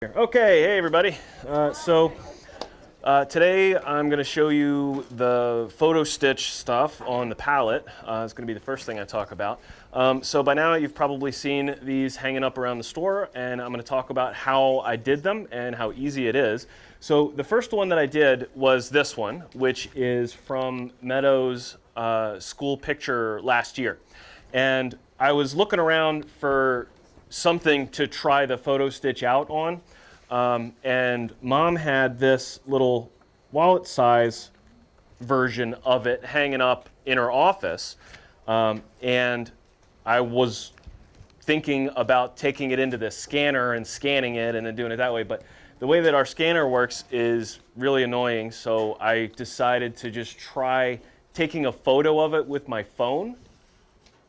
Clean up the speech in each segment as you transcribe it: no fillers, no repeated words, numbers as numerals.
Okay, hey everybody. Today I'm going to show you the photo stitch stuff on the palette. It's going to be the first thing I talk about. So by now you've probably seen these hanging up around the store, and I'm going to talk about how I did them and how easy it is. So the first one that I did was this one, which is from Meadows' school picture last year. And I was looking around for something to try the photo stitch out on. And Mom had this little wallet size version of it hanging up in her office. And I was thinking about taking it into the scanner and scanning it and then doing it that way. But the way that our scanner works is really annoying. So I decided to just try taking a photo of it with my phone.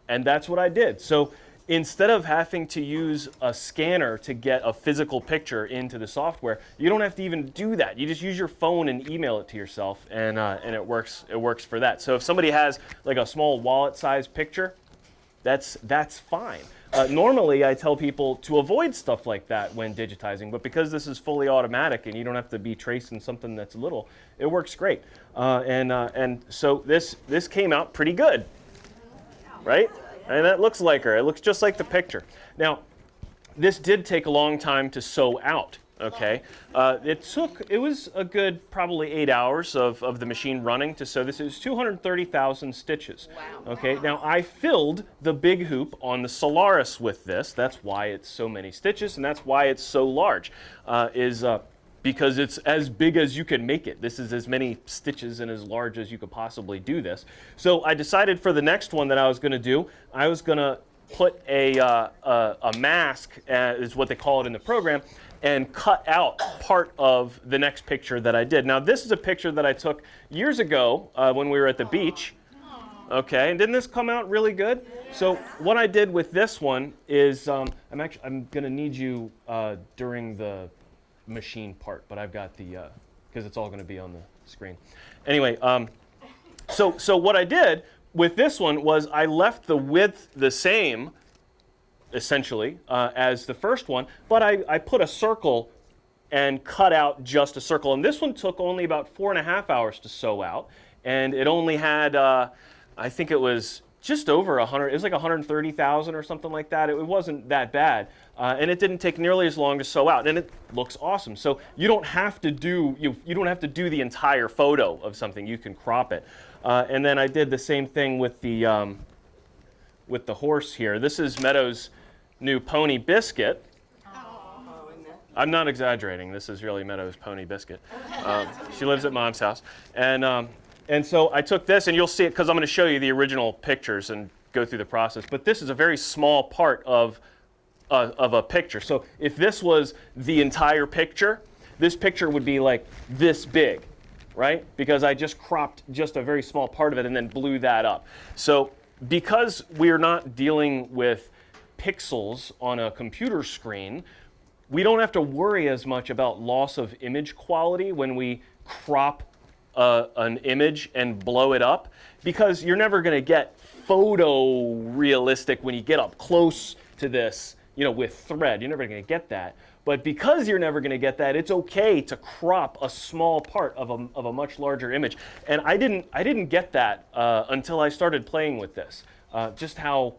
And that's what I did. So instead of having to use a scanner to get a physical picture into the software, you don't have to even do that. You just use your phone and email it to yourself, and it works. It works for that. So if somebody has like a small wallet-sized picture, that's fine. Normally, I tell people to avoid stuff like that when digitizing, but because this is fully automatic and you don't have to be tracing something that's little, it works great. And so this came out pretty good, right? And that looks like her. It looks just like the picture. Now, this did take a long time to sew out, okay? It was a good probably 8 hours of the machine running to sew this. It was 230,000 stitches. Wow. Okay, now I filled the big hoop on the Solaris with this. That's why it's so many stitches, and that's why it's so large, because it's as big as you can make it. This is as many stitches and as large as you could possibly do this. So I decided for the next one that I was going to do, I was going to put a mask, is what they call it in the program, and cut out part of the next picture that I did. Now this is a picture that I took years ago when we were at the beach. Okay, and didn't this come out really good? So what I did with this one is, I'm going to need you during the machine part, but I've got the, because it's all going to be on the screen. Anyway, so what I did with this one was I left the width the same, essentially, as the first one, but I put a circle and cut out just a circle. And this one took only about 4.5 hours to sew out, and it only had, I think it was just over 100, it was like 130,000 or something like that. It wasn't that bad. And it didn't take nearly as long to sew out, and it looks awesome. So you don't have to do you don't have to do the entire photo of something. You can crop it. And then I did the same thing with the horse here. This is Meadows' new pony Biscuit. I'm not exaggerating. This is really Meadows' pony Biscuit. She lives at Mom's house, and so I took this, and you'll see it because I'm going to show you the original pictures and go through the process. But this is a very small part of a picture. So if this was the entire picture, this picture would be like this big, right? Because I just cropped just a very small part of it and then blew that up. So because we're not dealing with pixels on a computer screen, we don't have to worry as much about loss of image quality when we crop an image and blow it up, because you're never going to get photo realistic when you get up close to this, with thread. You're never going to get that. But because you're never going to get that, it's okay to crop a small part of a much larger image. And I didn't get that until I started playing with this. Just how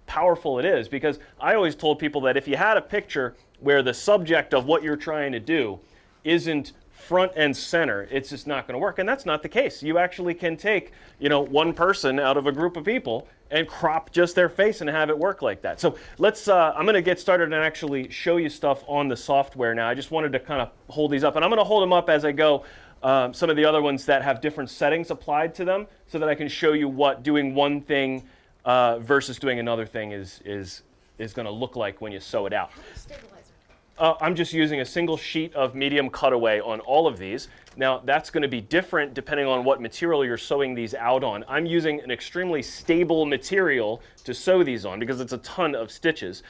powerful it is, because I always told people that if you had a picture where the subject of what you're trying to do isn't front and center, it's just not going to work. And that's not the case. You actually can take, one person out of a group of people and crop just their face and have it work like that. So let's, I'm going to get started and actually show you stuff on the software now. I just wanted to kind of hold these up, and I'm going to hold them up as I go. Some of the other ones that have different settings applied to them, so that I can show you what doing one thing versus doing another thing is going to look like when you sew it out. I'm just using a single sheet of medium cutaway on all of these. Now that's going to be different depending on what material you're sewing these out on. I'm using an extremely stable material to sew these on because it's a ton of stitches.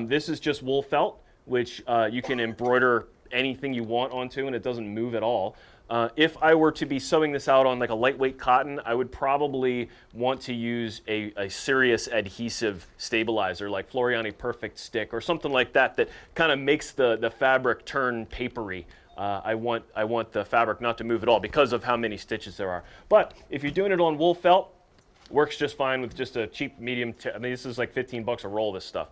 This is just wool felt, which you can embroider anything you want onto, and it doesn't move at all. If I were to be sewing this out on like a lightweight cotton, I would probably want to use a serious adhesive stabilizer like Floriani Perfect Stick or something like that that kind of makes the fabric turn papery. I want the fabric not to move at all because of how many stitches there are. But if you're doing it on wool felt, works just fine with just a cheap medium. I mean, this is like 15 bucks a roll, this stuff.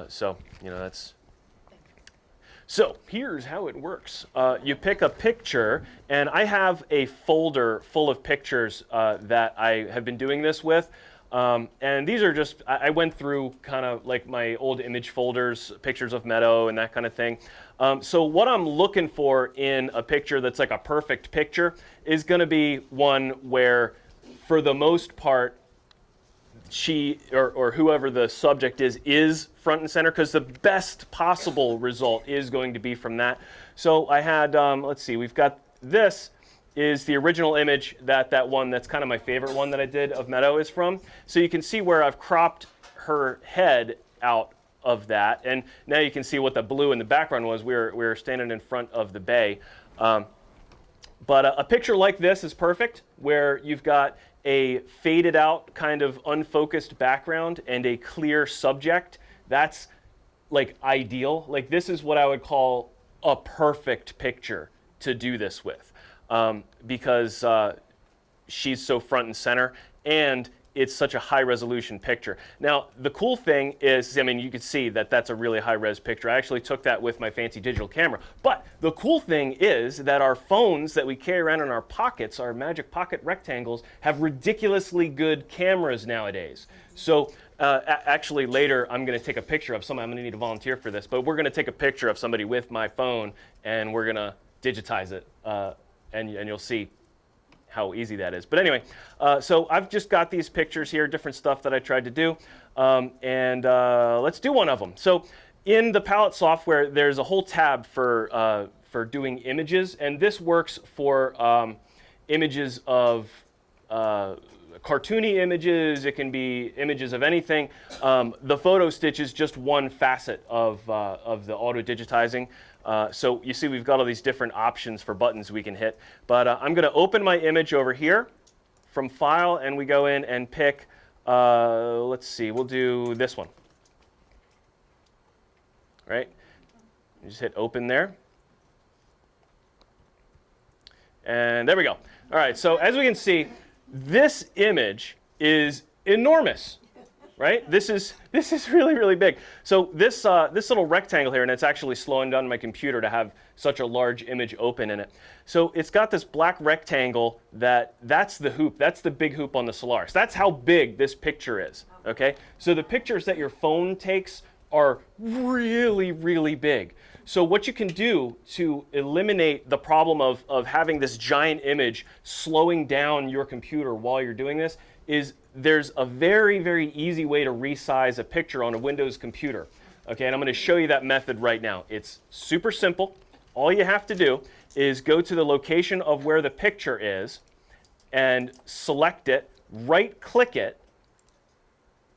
So, you know, that's. So here's how it works. You pick a picture, and I have a folder full of pictures that I have been doing this with. And these are just, I went through kind of like my old image folders, pictures of meadow and that kind of thing. So what I'm looking for in a picture that's like a perfect picture is going to be one where, for the most part, she or whoever the subject is front and center, because the best possible result is going to be from that. So I had, let's see, we've got this is the original image that one that's kind of my favorite one that I did of Meadow is from. So you can see where I've cropped her head out of that, and now you can see what the blue in the background was. We were standing in front of the bay. But a picture like this is perfect, where you've got a faded out kind of unfocused background and a clear subject. That's like ideal. Like this is what I would call a perfect picture to do this with, because she's so front and center, and it's such a high resolution picture. Now, the cool thing is, I mean, you can see that that's a really high res picture. I actually took that with my fancy digital camera. But the cool thing is that our phones that we carry around in our pockets, our Magic Pocket rectangles, have ridiculously good cameras nowadays. So actually later, I'm going to take a picture of somebody. I'm going to need a volunteer for this, but we're going to take a picture of somebody with my phone, and we're going to digitize it, and you'll see how easy that is. But anyway, so I've just got these pictures here, different stuff that I tried to do, and let's do one of them. So in the palette software, there's a whole tab for doing images, and this works for images of cartoony images. It can be images of anything. The photo stitch is just one facet of the auto digitizing. So you see we've got all these different options for buttons we can hit. But I'm going to open my image over here from File, and we go in and pick, let's see, we'll do this one. Right? You just hit Open there. And there we go. All right, so as we can see, this image is enormous. Right? This is really, really big. So this little rectangle here, and it's actually slowing down my computer to have such a large image open in it. So it's got this black rectangle that's the hoop. That's the big hoop on the Solaris. That's how big this picture is. Okay? So the pictures that your phone takes are really, really big. So what you can do to eliminate the problem of having this giant image slowing down your computer while you're doing this is there's a very, very easy way to resize a picture on a Windows computer. Okay, and I'm going to show you that method right now. It's super simple. All you have to do is go to the location of where the picture is and select it, right-click it,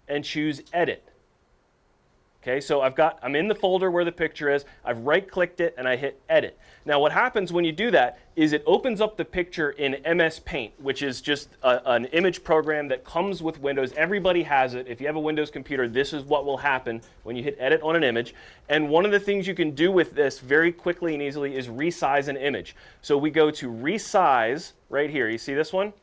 and choose Edit. Okay, so I'm in the folder where the picture is. I've right-clicked it, and I hit Edit. Now, what happens when you do that is it opens up the picture in MS Paint, which is just an image program that comes with Windows. Everybody has it. If you have a Windows computer, this is what will happen when you hit Edit on an image. And one of the things you can do with this very quickly and easily is resize an image. So we go to Resize right here. You see this one?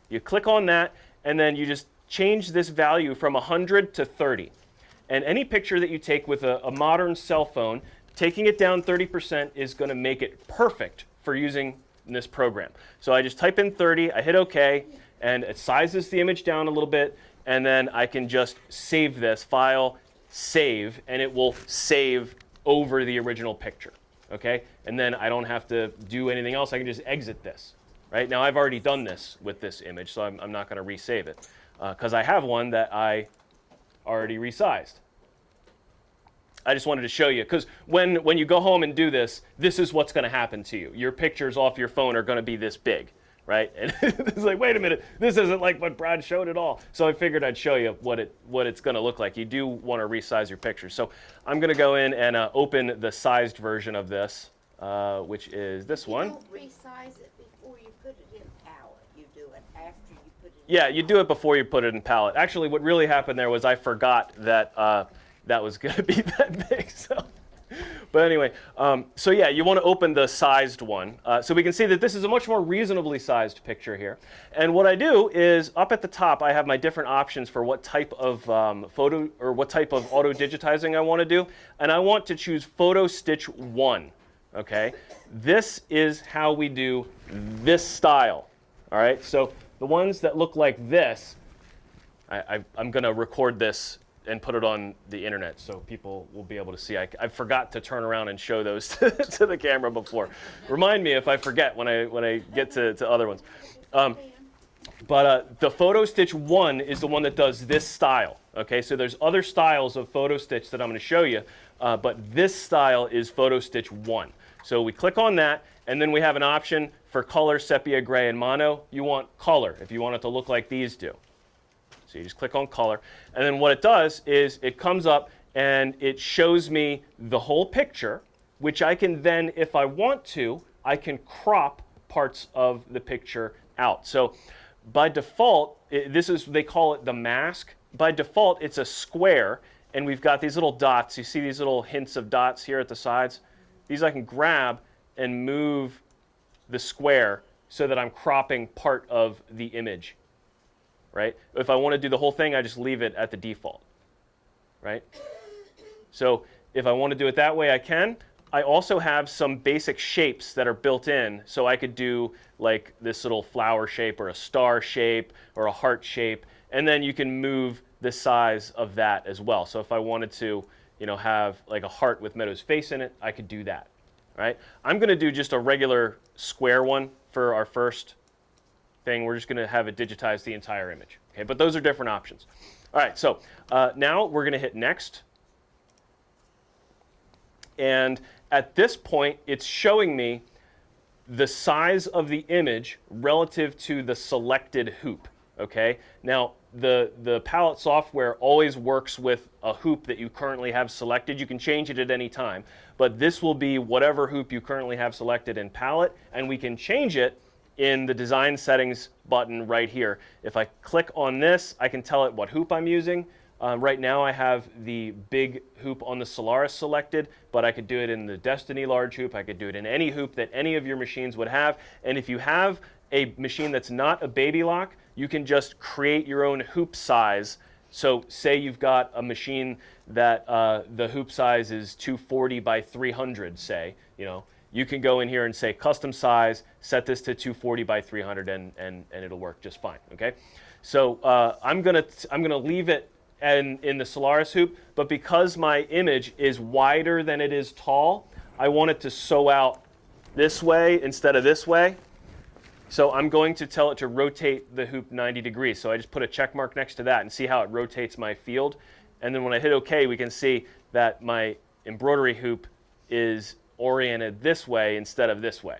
You click on that, and then you just change this value from 100 to 30. And any picture that you take with a modern cell phone, taking it down 30% is going to make it perfect for using this program. So I just type in 30, I hit OK, and it sizes the image down a little bit, and then I can just save this, File, Save, and it will save over the original picture. Okay? And then I don't have to do anything else. I can just exit this. Right? Now I've already done this with this image, so I'm not going to resave it, because I have one that I already resized. I just wanted to show you, because when you go home and do this, this is what's going to happen to you. Your pictures off your phone are going to be this big, right? And it's like, wait a minute, this isn't like what Brad showed at all. So I figured I'd show you what it's going to look like. You do want to resize your pictures. So I'm going to go in and open the sized version of this, which is this one. You don't resize it Yeah, you do it before you put it in palette. Actually, what really happened there was I forgot that that was going to be that big. So. But anyway, so yeah, you want to open the sized one. So we can see that this is a much more reasonably sized picture here. And what I do is up at the top, I have my different options for what type of photo or what type of auto digitizing I want to do. And I want to choose Photo Stitch 1. Okay, this is how we do this style. All right, so the ones that look like this, I'm going to record this and put it on the internet so people will be able to see. I forgot to turn around and show those to the camera before. Remind me if I forget when I get to other ones. But the Photo Stitch 1 is the one that does this style. Okay, so there's other styles of Photo Stitch that I'm going to show you, but this style is Photo Stitch 1. So we click on that, and then we have an option for color, sepia, gray, and mono. You want color if you want it to look like these do. So you just click on color, and then what it does is it comes up and it shows me the whole picture, which I can then, if I want to, I can crop parts of the picture out. So by default, they call it the mask. By default, it's a square, and we've got these little dots. You see these little hints of dots here at the sides? These I can grab and move the square so that I'm cropping part of the image. Right? If I want to do the whole thing, I just leave it at the default. Right? So if I want to do it that way, I can. I also have some basic shapes that are built in, so I could do like this little flower shape or a star shape or a heart shape, and then you can move the size of that as well. So if I wanted to, have like a heart with Meadow's face in it, I could do that. Right? I'm going to do just a regular square one for our first thing. We're just going to have it digitize the entire image. Okay, but those are different options. All right, so now we're going to hit next. And at this point, it's showing me the size of the image relative to the selected hoop. Okay, now the palette software always works with a hoop that you currently have selected. You can change it at any time, but this will be whatever hoop you currently have selected in palette, and we can change it in the design settings button right here. If I click on this, I can tell it what hoop I'm using. Right now I have the big hoop on the Solaris selected, but I could do it in the Destiny large hoop. I could do it in any hoop that any of your machines would have. And if you have a machine that's not a baby lock, you can just create your own hoop size. So say you've got a machine that the hoop size is 240 by 300, say, you can go in here and say custom size, set this to 240 by 300, and it'll work just fine. Okay, so I'm gonna leave it in the Solaris hoop, but because my image is wider than it is tall, I want it to sew out this way instead of this way. So I'm going to tell it to rotate the hoop 90 degrees. So I just put a check mark next to that and see how it rotates my field. And then when I hit OK, we can see that my embroidery hoop is oriented this way instead of this way,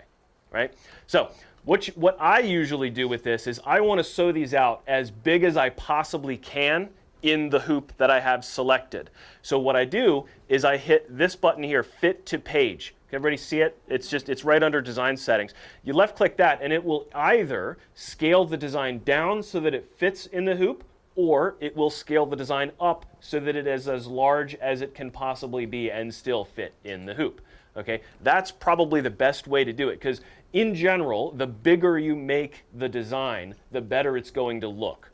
right? So what I usually do with this is I want to sew these out as big as I possibly can in the hoop that I have selected. So what I do is I hit this button here, Fit to Page. Can everybody see it? It's right under Design Settings. You left click that and it will either scale the design down so that it fits in the hoop, or it will scale the design up so that it is as large as it can possibly be and still fit in the hoop. Okay, that's probably the best way to do it, because in general, the bigger you make the design, the better it's going to look.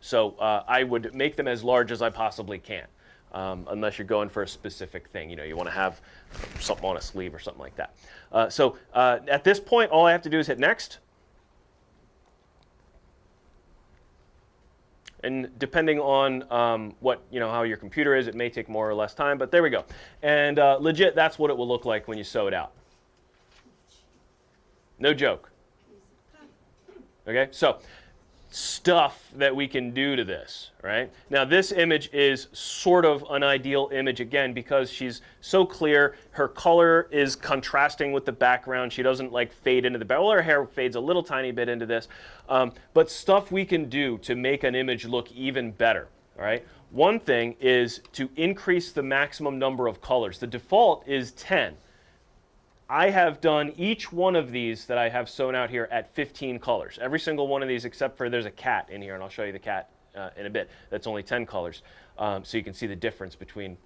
So I would make them as large as I possibly can, unless you're going for a specific thing. You want to have something on a sleeve or something like that. So at this point, all I have to do is hit next. And depending on how your computer is, it may take more or less time, but there we go. And legit, that's what it will look like when you sew it out. No joke. Okay, so stuff that we can do to this, right? Now this image is sort of an ideal image, again, because she's so clear. Her color is contrasting with the background. She doesn't like fade into the back. Well, her hair fades a little tiny bit into this. But stuff we can do to make an image look even better, all right? One thing is to increase the maximum number of colors. The default is 10. I have done each one of these that I have sewn out here at 15 colors. Every single one of these except for there's a cat in here, and I'll show you the cat in a bit. That's only 10 colors. So you can see the difference between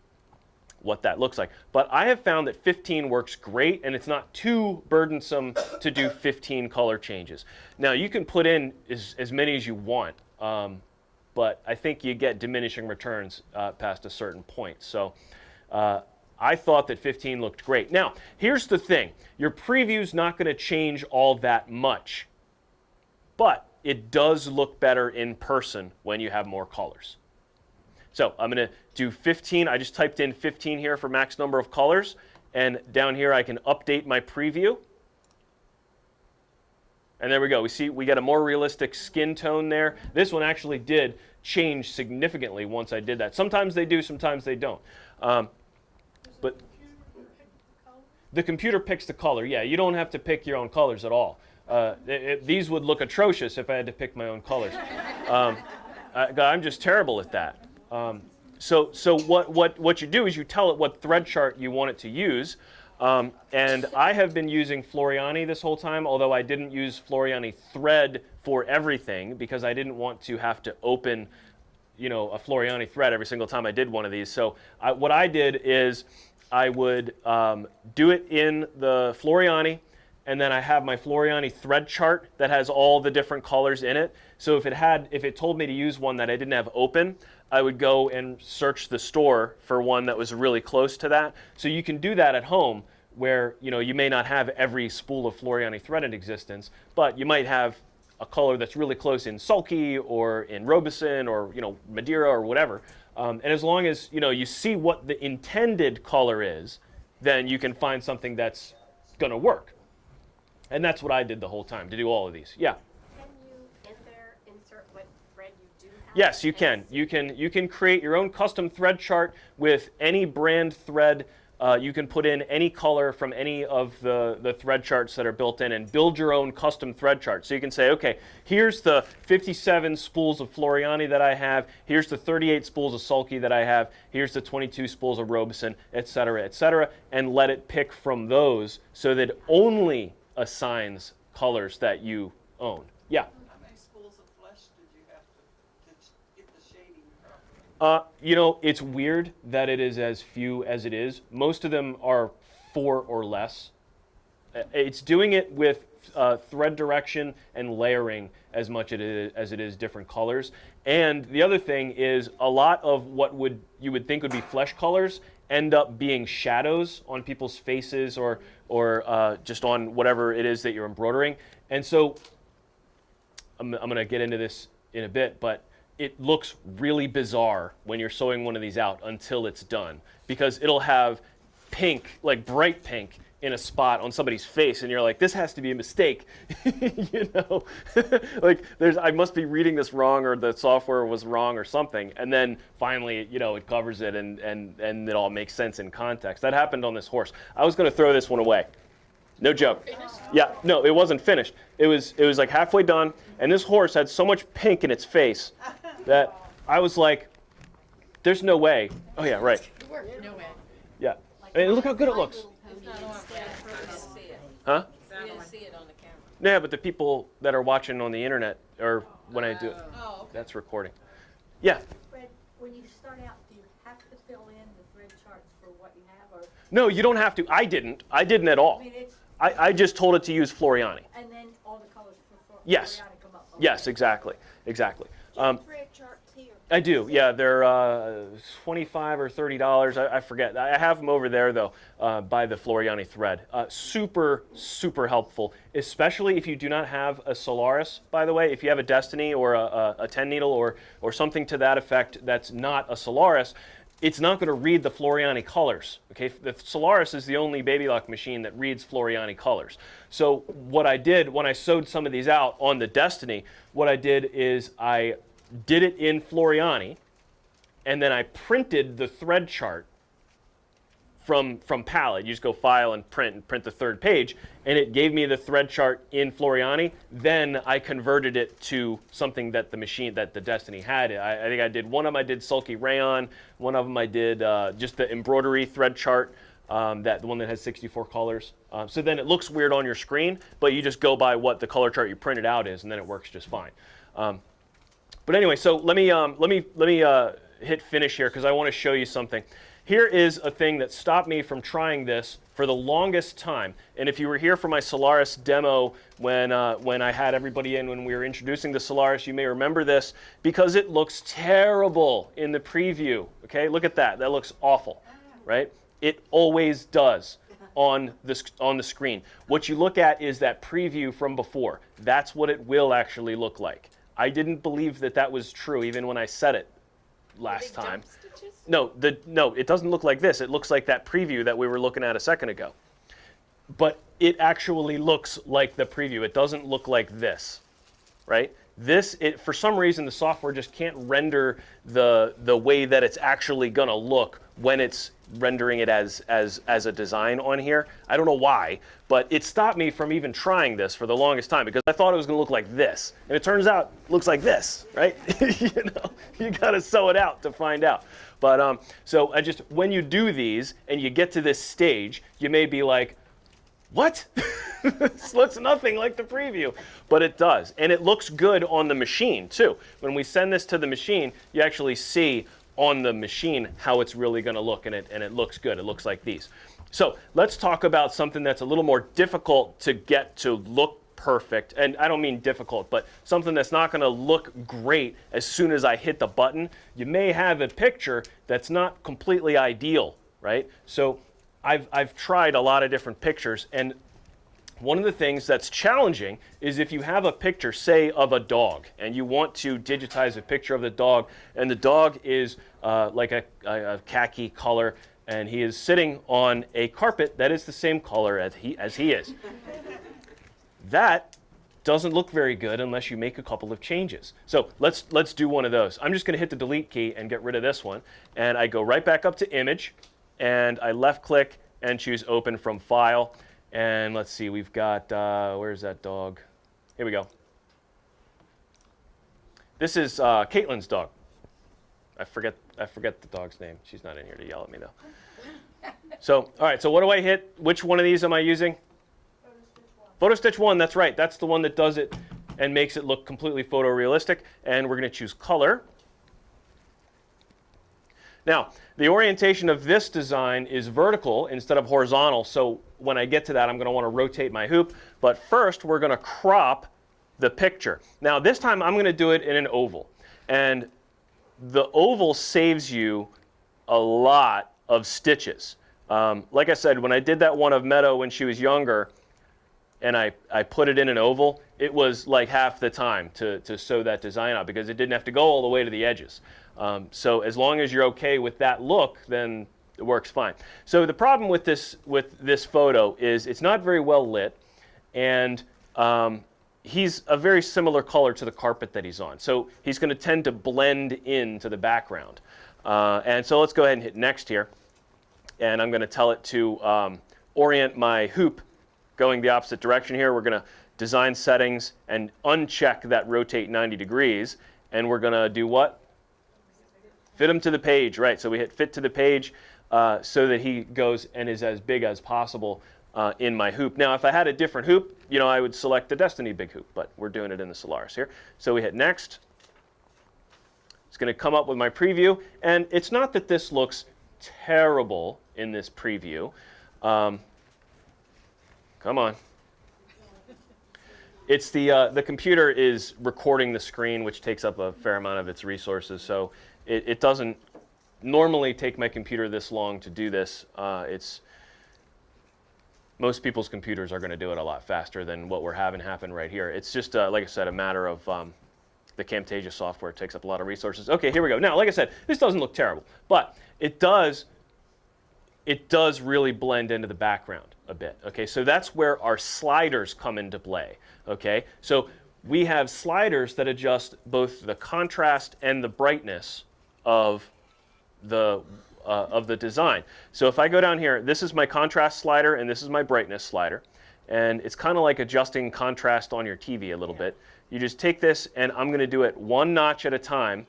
what that looks like. But I have found that 15 works great, and it's not too burdensome to do 15 color changes. Now, you can put in as many as you want, but I think you get diminishing returns past a certain point. So I thought that 15 looked great. Now, here's the thing. Your preview's not going to change all that much, but it does look better in person when you have more colors. So I'm going to do 15. I just typed in 15 here for max number of colors, and down here I can update my preview. And there we go. We see we get a more realistic skin tone there. This one actually did change significantly once I did that. Sometimes they do, sometimes they don't. But the computer picks the color. Yeah, you don't have to pick your own colors at all. These would look atrocious if I had to pick my own colors. I'm just terrible at that. So what you do is you tell it what thread chart you want it to use. And I have been using Floriani this whole time, although I didn't use Floriani thread for everything because I didn't want to have to open, a Floriani thread every single time I did one of these. So what I did is I would do it in the Floriani, and then I have my Floriani thread chart that has all the different colors in it. So if it told me to use one that I didn't have open, I would go and search the store for one that was really close to that. So you can do that at home where you may not have every spool of Floriani thread in existence, but you might have a color that's really close in Sulky or in Robeson or Madeira or whatever. And as long as you see what the intended color is, then you can find something that's going to work. And that's what I did the whole time, to do all of these. Yeah? Can you in there insert what thread you do have? Yes, you can. You can create your own custom thread chart with any brand thread. You can put in any color from any of the thread charts that are built in and build your own custom thread chart. So you can say, okay, here's the 57 spools of Floriani that I have. Here's the 38 spools of Sulky that I have. Here's the 22 spools of Robeson, et cetera, and let it pick from those so that it only assigns colors that you own. Yeah? How many spools of flesh did you have to get the shading properly? It's weird that it is as few as it is. Most of them are 4 or less. It's doing it with thread direction and layering as much as it is different colors. And the other thing is a lot of what you would think would be flesh colors end up being shadows on people's faces or just on whatever it is that you're embroidering. And so I'm going to get into this in a bit, but it looks really bizarre when you're sewing one of these out until it's done, because it'll have pink, like bright pink, in a spot on somebody's face, and you're like, this has to be a mistake. Like I must be reading this wrong, or the software was wrong or something. And then finally, it covers it, and it all makes sense in context. That happened on this horse. I was going to throw this one away. No joke. Yeah, no, it wasn't finished. It was like halfway done, and this horse had so much pink in its face that I was like, there's no way. Oh yeah, right. No way. Yeah. I mean, look how good it looks. Huh? You didn't see it on the camera. Yeah, but the people that are watching on the internet, or when I do it, okay. that's recording. Yeah. Fred, when you start out, do you have to fill in the thread charts for what you have, or? No, you don't have to. I didn't at all. I mean, it's, I just told it to use Floriani. and then all the colors for Yes. Floriani come up. Yes, exactly. Thread charts here. I do. Yeah, they're $25 or $30. I forget. I have them over there though, by the Floriani thread. Super helpful, especially if you do not have a Solaris. By the way, if you have a Destiny or a 10 needle or something to that effect that's not a Solaris, it's not going to read the Floriani colors. Okay, the Solaris is the only Baby Lock machine that reads Floriani colors. So what I did when I sewed some of these out on the Destiny, what I did is I did it in Floriani, and then I printed the thread chart from Palette. You just go File and print the third page, and it gave me the thread chart in Floriani. Then I converted it to something that the Destiny had. I think I did one of them. I did Sulky Rayon. One of them I did just the embroidery thread chart. that the one that has 64 colors. So then it looks weird on your screen, but you just go by what the color chart you printed out is, and then it works just fine. But anyway, so let me hit finish here because I want to show you something. Here is a thing that stopped me from trying this for the longest time. And if you were here for my Solaris demo when I had everybody in when we were introducing the Solaris, you may remember this because it looks terrible in the preview. Okay, look at that. That looks awful, right? It always does on the screen. What you look at is that preview from before. That's what it will actually look like. I didn't believe that that was true even when I said it last time. No, it doesn't look like this. It looks like that preview that we were looking at a second ago. But it actually looks like the preview. It doesn't look like this, right? For some reason, the software just can't render the way that it's actually going to look when it's rendering it as a design on here. I don't know why, but it stopped me from even trying this for the longest time because I thought it was going to look like this, and it turns out it looks like this, right? You got to sew it out to find out. But so when you do these and you get to this stage, you may be like, what? This looks nothing like the preview, but it does, and it looks good on the machine too. When we send this to the machine, you actually see on the machine how it's really going to look, and it looks good. It looks like these. So let's talk about something that's a little more difficult to get to look perfect, and I don't mean difficult, but something that's not going to look great as soon as I hit the button. You may have a picture that's not completely ideal, right? So I've tried a lot of different pictures, and one of the things that's challenging is if you have a picture, say, of a dog, and you want to digitize a picture of the dog, and the dog is like a khaki color, and he is sitting on a carpet that is the same color as he is. That doesn't look very good unless you make a couple of changes. So let's do one of those. I'm just going to hit the delete key and get rid of this one, and I go right back up to image, and I left click and choose open from file. And let's see, we've got, where's that dog? Here we go. This is Caitlin's dog. I forget the dog's name. She's not in here to yell at me though. So, all right, so what do I hit? Which one of these am I using? Photo Stitch 1, that's right. That's the one that does it and makes it look completely photorealistic. And we're going to choose color. Now, the orientation of this design is vertical instead of horizontal, so when I get to that, I'm going to want to rotate my hoop. But first, we're going to crop the picture. Now, this time, I'm going to do it in an oval. And the oval saves you a lot of stitches. Like I said, when I did that one of Meadow when she was younger, and I put it in an oval, it was like half the time to sew that design out because it didn't have to go all the way to the edges. So as long as you're okay with that look, then it works fine. So the problem with this photo is it's not very well lit, and he's a very similar color to the carpet that he's on. So he's going to tend to blend into the background. And so let's go ahead and hit next here, and I'm going to tell it to orient my hoop going the opposite direction here. We're going to design settings and uncheck that rotate 90 degrees, and we're going to do what? Fit him to the page, right? So we hit fit to the page so that he goes and is as big as possible in my hoop. Now, if I had a different hoop, I would select the Destiny big hoop, but we're doing it in the Solaris here. So we hit next. It's going to come up with my preview, and it's not that this looks terrible in this preview. Come on. It's the computer is recording the screen, which takes up a fair amount of its resources, so it doesn't normally take my computer this long to do this. Most people's computers are going to do it a lot faster than what we're having happen right here. It's just, like I said, a matter of the Camtasia software. It takes up a lot of resources. Okay, here we go. Now, like I said, this doesn't look terrible, but it does really blend into the background a bit. Okay, so that's where our sliders come into play. Okay, so we have sliders that adjust both the contrast and the brightness of the design. So if I go down here, this is my contrast slider and this is my brightness slider, and it's kind of like adjusting contrast on your TV a little bit. You just take this, and I'm going to do it one notch at a time.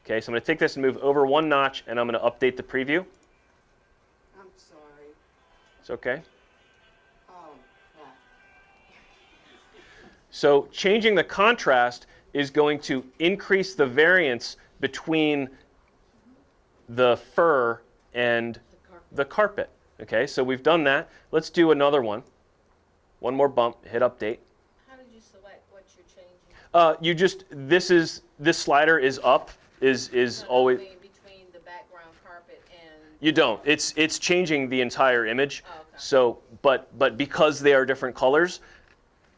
Okay, so I'm going to take this and move over one notch, and I'm going to update the preview. I'm sorry. It's okay. Oh, right. So changing the contrast is going to increase the variance between the fur and the carpet. Okay, so we've done that. Let's do another one. One more bump, hit update. How did you select what you're changing? You just, this slider is up, is always, Between the background carpet and... you don't. It's changing the entire image. Oh, okay. So, but because they are different colors,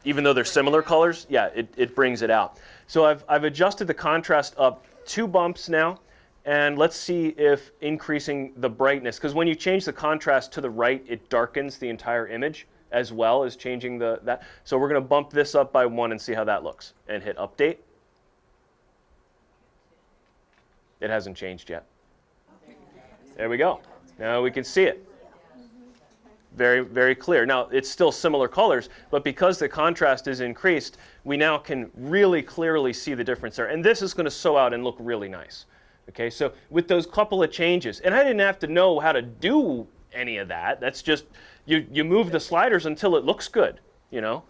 even though they're similar colors, yeah, it brings it out. So I've adjusted the contrast up 2 bumps now, and let's see if increasing the brightness, because when you change the contrast to the right, it darkens the entire image as well as changing that. So we're going to bump this up by 1 and see how that looks, and hit update. It hasn't changed yet. There we go. Now we can see it. Very, very clear. Now, it's still similar colors, but because the contrast is increased, we now can really clearly see the difference there. And this is going to sew out and look really nice. Okay, so with those couple of changes, and I didn't have to know how to do any of that. That's just, you move the sliders until it looks good, you know.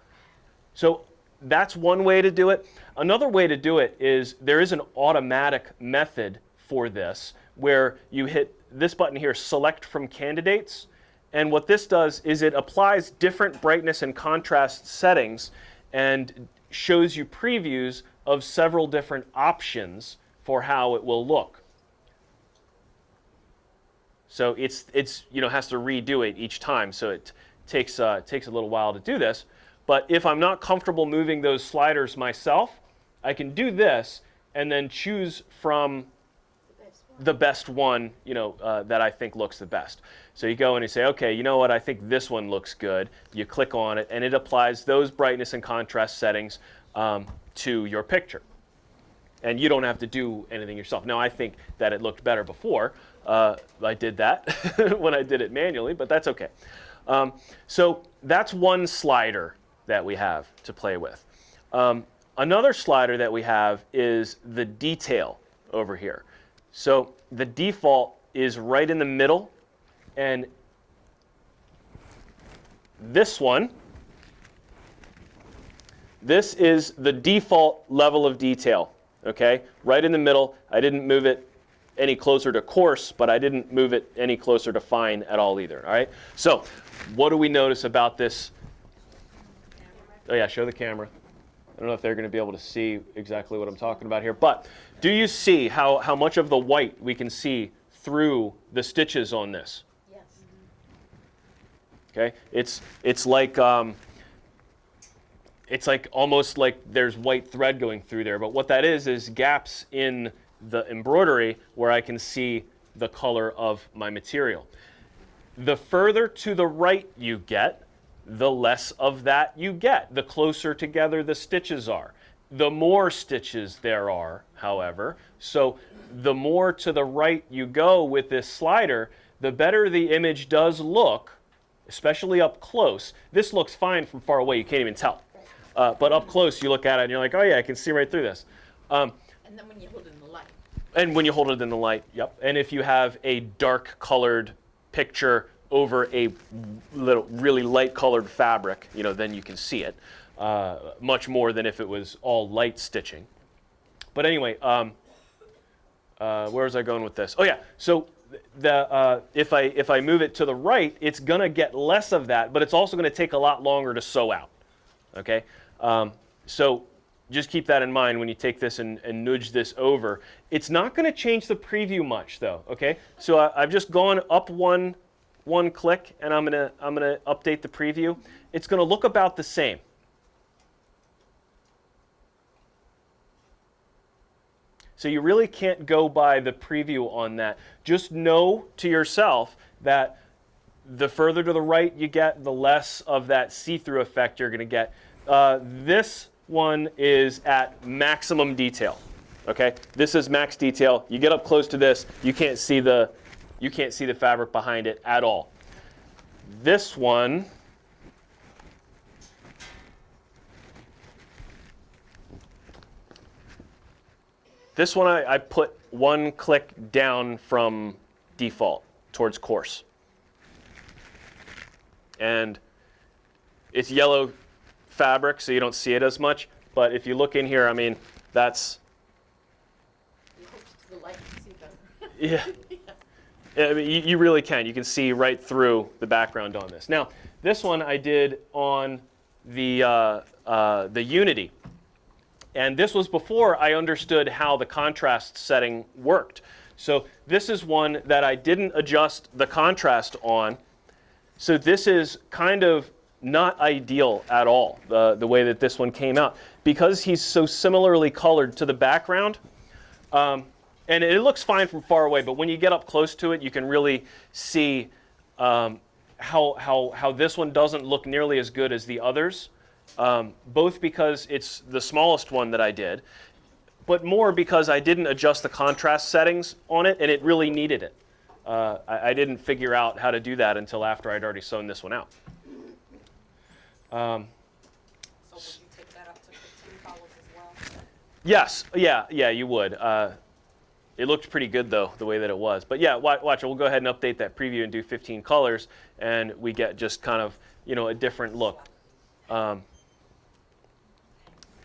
So that's one way to do it. Another way to do it is there is an automatic method for this where you hit this button here, select from candidates. And what this does is it applies different brightness and contrast settings and shows you previews of several different options for how it will look. So it's has to redo it each time, so it takes a little while to do this. But if I'm not comfortable moving those sliders myself, I can do this and then choose from the best one, that I think looks the best. So you go and you say, okay, you know what, I think this one looks good. You click on it, and it applies those brightness and contrast settings to your picture. And you don't have to do anything yourself. Now, I think that it looked better before. I did that when I did it manually, but that's okay. So that's one slider that we have to play with. Another slider that we have is the detail over here. So the default is right in the middle, and this one, this is the default level of detail, okay? Right in the middle. I didn't move it any closer to coarse, but I didn't move it any closer to fine at all either, all right? So what do we notice about this? Oh yeah, show the camera. I don't know if they're going to be able to see exactly what I'm talking about here, but do you see how much of the white we can see through the stitches on this? Yes. Okay, it's like almost like there's white thread going through there, but what that is gaps in the embroidery where I can see the color of my material. The further to the right you get, the less of that you get, the closer together the stitches are. The more stitches there are, however, so the more to the right you go with this slider, the better the image does look, especially up close. This looks fine from far away, you can't even tell. But up close, you look at it and you're like, oh yeah, I can see right through this. And then when you hold it in the light. And when you hold it in the light, yep. And if you have a dark colored picture over a little really light colored fabric, then you can see it much more than if it was all light stitching. But anyway, where was I going with this? Oh yeah, so if I move it to the right, it's gonna get less of that, but it's also gonna take a lot longer to sew out. Okay, so just keep that in mind when you take this and nudge this over. It's not gonna change the preview much though. Okay, so I've just gone up one click, and I'm gonna update the preview. It's gonna look about the same. So you really can't go by the preview on that. Just know to yourself that the further to the right you get, the less of that see-through effect you're gonna get. This one is at maximum detail. Okay, this is max detail. You get up close to this, you can't see the fabric behind it at all. This one, I put one click down from default towards coarse. and it's yellow fabric, so you don't see it as much. But if you look in here, I mean, that's, You hook to the light to see better. yeah. I mean, you really can. You can see right through the background on this. Now, this one I did on the Unity. And this was before I understood how the contrast setting worked. So this is one that I didn't adjust the contrast on. So this is kind of not ideal at all, the way that this one came out. Because he's so similarly colored to the background, and it looks fine from far away, but when you get up close to it, you can really see how this one doesn't look nearly as good as the others. Both because it's the smallest one that I did, but more because I didn't adjust the contrast settings on it, and it really needed it. I didn't figure out how to do that until after I'd already sewn this one out. So would you take that up to 15 colors as well? Yes, yeah, you would. It looked pretty good though, the way that it was. But yeah, watch it. We'll go ahead and update that preview and do 15 colors, and we get just kind of, a different look.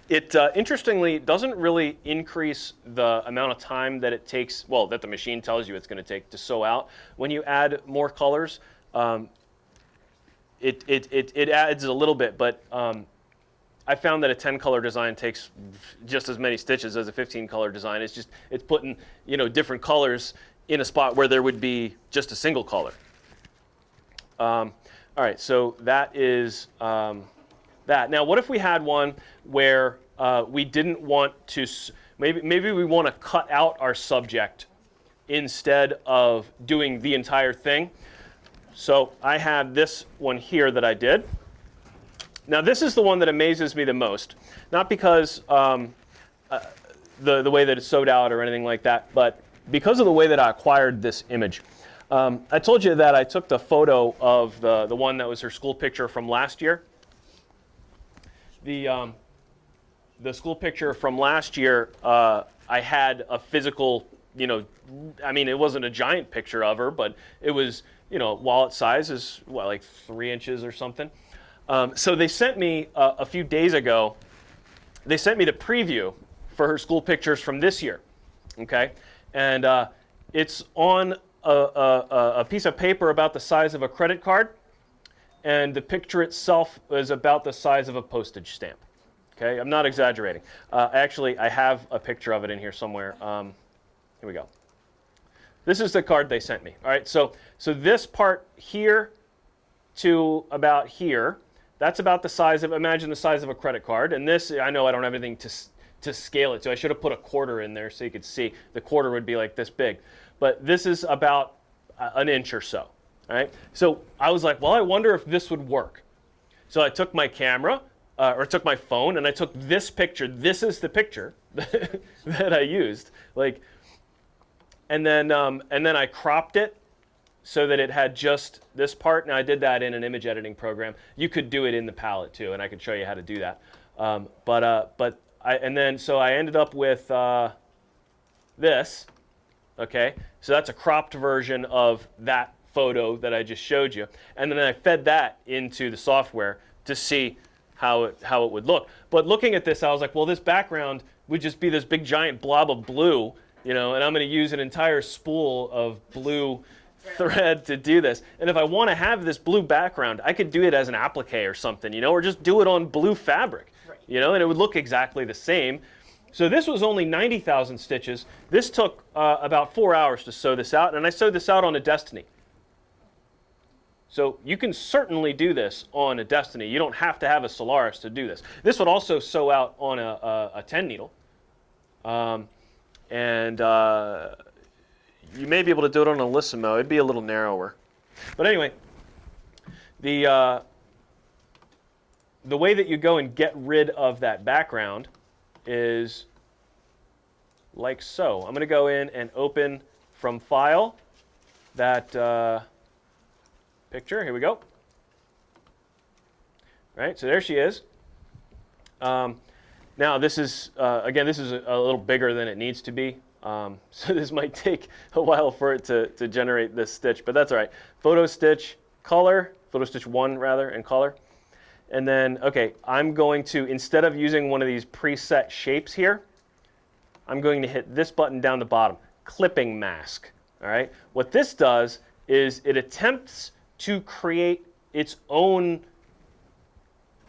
It interestingly doesn't really increase the amount of time that it takes, well, that the machine tells you it's going to take to sew out. When you add more colors, it adds a little bit, but I found that a 10-color design takes just as many stitches as a 15-color design. It's putting different colors in a spot where there would be just a single color. All right, so that is that. Now, what if we had one where we didn't want to, maybe we want to cut out our subject instead of doing the entire thing. So I had this one here that I did. Now, this is the one that amazes me the most, not because the way that it's sewed out or anything like that, but because of the way that I acquired this image. I told you that I took the photo of the one that was her school picture from last year. The school picture from last year, I had a physical, I mean, it wasn't a giant picture of her, but it was, wallet size is, what, like 3 inches or something. So they sent me a few days ago, they sent me the preview for her school pictures from this year, okay? And it's on a piece of paper about the size of a credit card, and the picture itself is about the size of a postage stamp. Okay, I'm not exaggerating. Actually, I have a picture of it in here somewhere. Here we go. This is the card they sent me. All right, so this part here to about here, that's about the size of, imagine the size of a credit card. And this, I know I don't have anything to scale it to. I should have put a quarter in there so you could see. The quarter would be like this big. But this is about an inch or so. All right, so I was like, well, I wonder if this would work. So I took my camera, or took my phone, and I took this picture. This is the picture that I used, and then I cropped it so that it had just this part. Now I did that in an image editing program. You could do it in the palette too, and I could show you how to do that. So I ended up with this. Okay, so that's a cropped version of that photo that I just showed you, and then I fed that into the software to see how it would look. But looking at this, I was like, well, this background would just be this big giant blob of blue, and I'm going to use an entire spool of blue thread to do this. And if I want to have this blue background, I could do it as an applique or something, or just do it on blue fabric, and it would look exactly the same. So this was only 90,000 stitches. This took about 4 hours to sew this out, and I sewed this out on a Destiny. So you can certainly do this on a Destiny. You don't have to have a Solaris to do this. This would also sew out on a 10 needle. You may be able to do it on a Lissimo. It'd be a little narrower. But anyway, the way that you go and get rid of that background is like so. I'm going to go in and open from File that picture. Here we go. All right, so there she is. Now this is, again, this is a little bigger than it needs to be. So this might take a while for it to generate this stitch, but that's all right. Photo stitch, color, photo stitch 1 rather in color. And then, okay, I'm going to, instead of using one of these preset shapes here, I'm going to hit this button down the bottom, clipping mask, all right? What this does is it attempts to create its own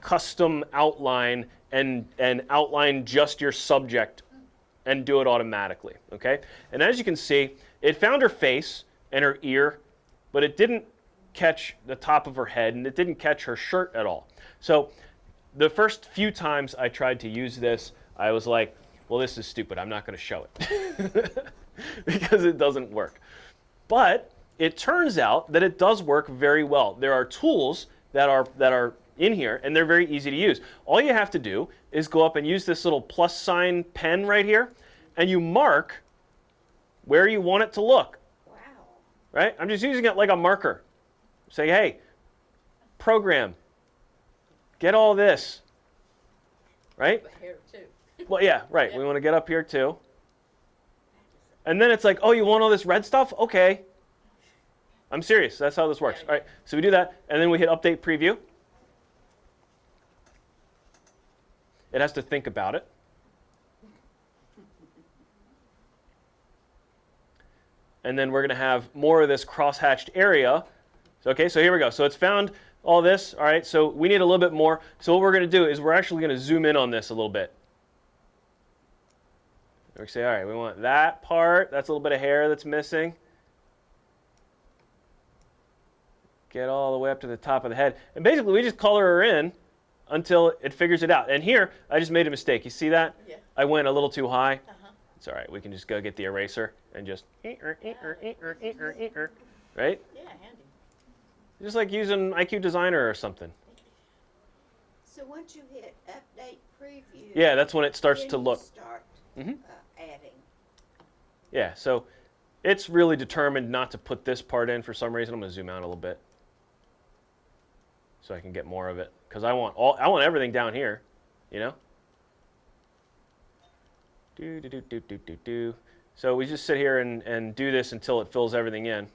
custom outline and outline just your subject and do it automatically, okay? And as you can see, it found her face and her ear, but it didn't catch the top of her head and it didn't catch her shirt at all. So the first few times I tried to use this, I was like, well, this is stupid. I'm not going to show it because it doesn't work. But it turns out that it does work very well. There are tools that are in here, and they're very easy to use. All you have to do is go up and use this little plus sign pen right here, and you mark where you want it to look. Wow. Right? I'm just using it like a marker. Say, hey, program, get all this. Right? But here too. Well, yeah, right. We want to get up here too. And then it's like, oh, you want all this red stuff? Okay. I'm serious. That's how this works. All right. So we do that, and then we hit Update Preview. It has to think about it. And then we're going to have more of this cross-hatched area. Okay, so here we go. So it's found all this. All right, so we need a little bit more. So what we're going to do is we're actually going to zoom in on this a little bit. We say, all right, we want that part. That's a little bit of hair that's missing. Get all the way up to the top of the head. And basically, we just color her in until it figures it out. And here, I just made a mistake. You see that? Yeah. I went a little too high. Uh-huh. It's all right. We can just go get the eraser and just, right? Yeah, handy. Just like using IQ Designer or something. So once you hit update preview, Yeah, that's when it starts then to you look. start Mhm. adding. Yeah, so it's really determined not to put this part in for some reason. I'm going to zoom out a little bit so I can get more of it, because I want everything down here, you know. So we just sit here and do this until it fills everything in.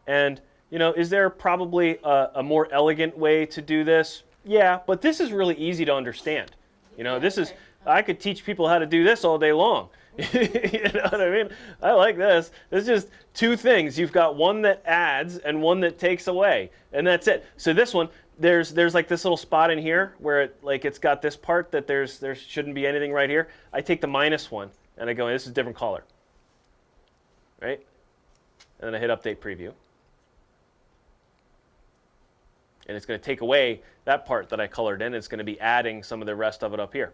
And you know, is there probably a more elegant way to do this? Yeah, but this is really easy to understand. You know, this is, I could teach people how to do this all day long. You know what I mean? I like this. There's just two things. You've got one that adds and one that takes away, and that's it. So this one, there's like this little spot in here where it's got this part that there shouldn't be anything right here. I take the minus one and I go, this is a different color, right? And then I hit Update Preview. And it's going to take away that part that I colored in. It's going to be adding some of the rest of it up here.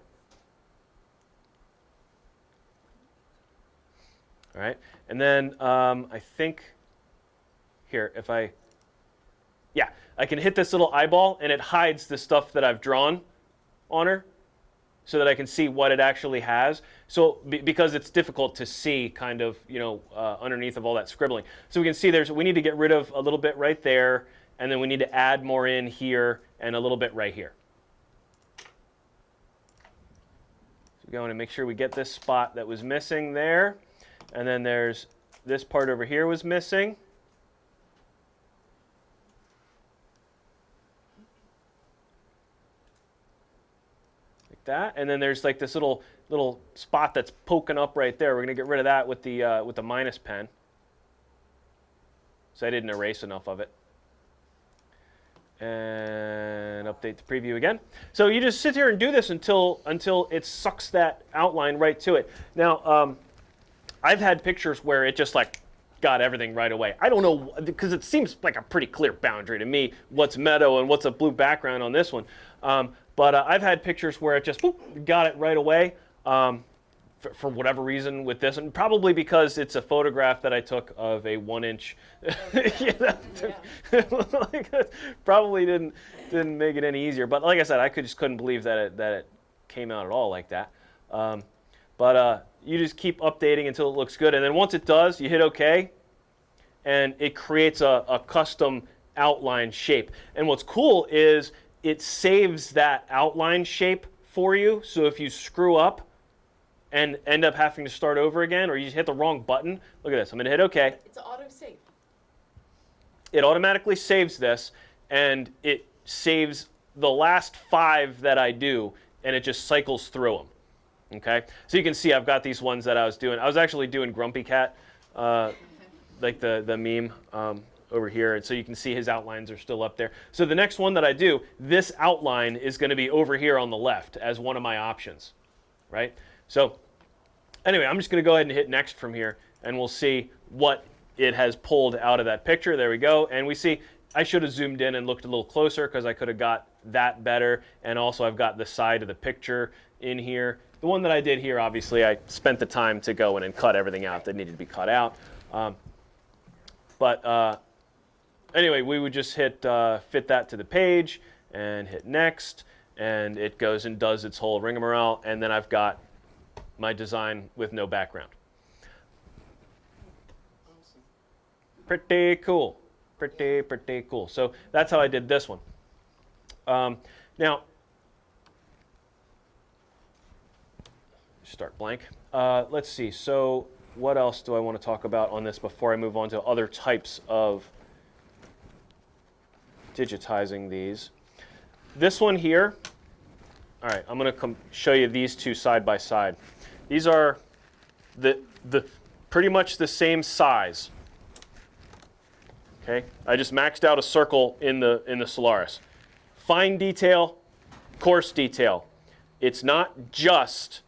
All right, and then I think here, if I can hit this little eyeball and it hides the stuff that I've drawn on her so that I can see what it actually has. So because it's difficult to see kind of, you know, underneath of all that scribbling. So we can see we need to get rid of a little bit right there, and then we need to add more in here and a little bit right here. So we're going to make sure we get this spot that was missing there. And then there's this part over here was missing. Like that. And then there's like this little spot that's poking up right there. We're going to get rid of that with the minus pen. So I didn't erase enough of it. And update the preview again. So you just sit here and do this until it sucks that outline right to it. Now, I've had pictures where it just like got everything right away. I don't know, because it seems like a pretty clear boundary to me what's meadow and what's a blue background on this one. But I've had pictures where it just got it right away for whatever reason with this, and probably because it's a photograph that I took of a 1-inch. Probably didn't make it any easier. But like I said, I just couldn't believe that it came out at all like that. But you just keep updating until it looks good, and then once it does, you hit OK, and it creates a custom outline shape. And what's cool is it saves that outline shape for you, so if you screw up and end up having to start over again, or you hit the wrong button, look at this. I'm going to hit OK. It's auto-save. it automatically saves this, and it saves the last 5 that I do, and it just cycles through them. Okay, so you can see I've got these ones that I was doing. I was actually doing Grumpy Cat, like the meme over here, and so you can see his outlines are still up there. So the next one that I do, this outline is going to be over here on the left as one of my options, right? So anyway, I'm just going to go ahead and hit next from here, and we'll see what it has pulled out of that picture. There we go, and we see I should have zoomed in and looked a little closer because I could have got that better, and also I've got the side of the picture in here. The one that I did here, obviously, I spent the time to go in and cut everything out that needed to be cut out. Anyway, we would just hit fit that to the page and hit next, and it goes and does its whole rigmarole, and then I've got my design with no background. Pretty cool. Pretty cool. So that's how I did this one. Now, start blank. Let's see. So what else do I want to talk about on this before I move on to other types of digitizing these? This one here. All right, I'm going to show you these two side by side. These are the pretty much the same size. Okay, I just maxed out a circle in the Solaris. Fine detail, coarse detail. It's not just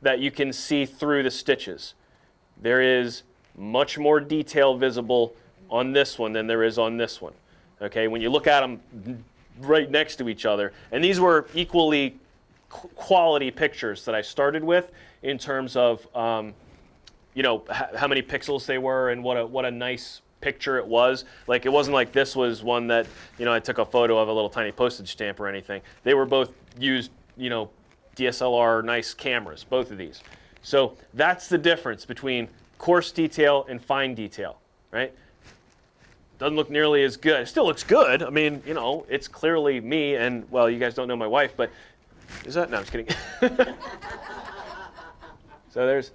that you can see through the stitches. There is much more detail visible on this one than there is on this one. Okay, when you look at them right next to each other, and these were equally quality pictures that I started with in terms of you know, how many pixels they were and what a nice picture it was. Like, it wasn't like this was one that, you know, I took a photo of a little tiny postage stamp or anything. They were both used, you know, DSLR nice cameras, both of these. So that's the difference between coarse detail and fine detail, right? Doesn't look nearly as good. It still looks good. I mean, you know, it's clearly me, and, well, you guys don't know my wife, but is that? No, I'm just kidding. So there's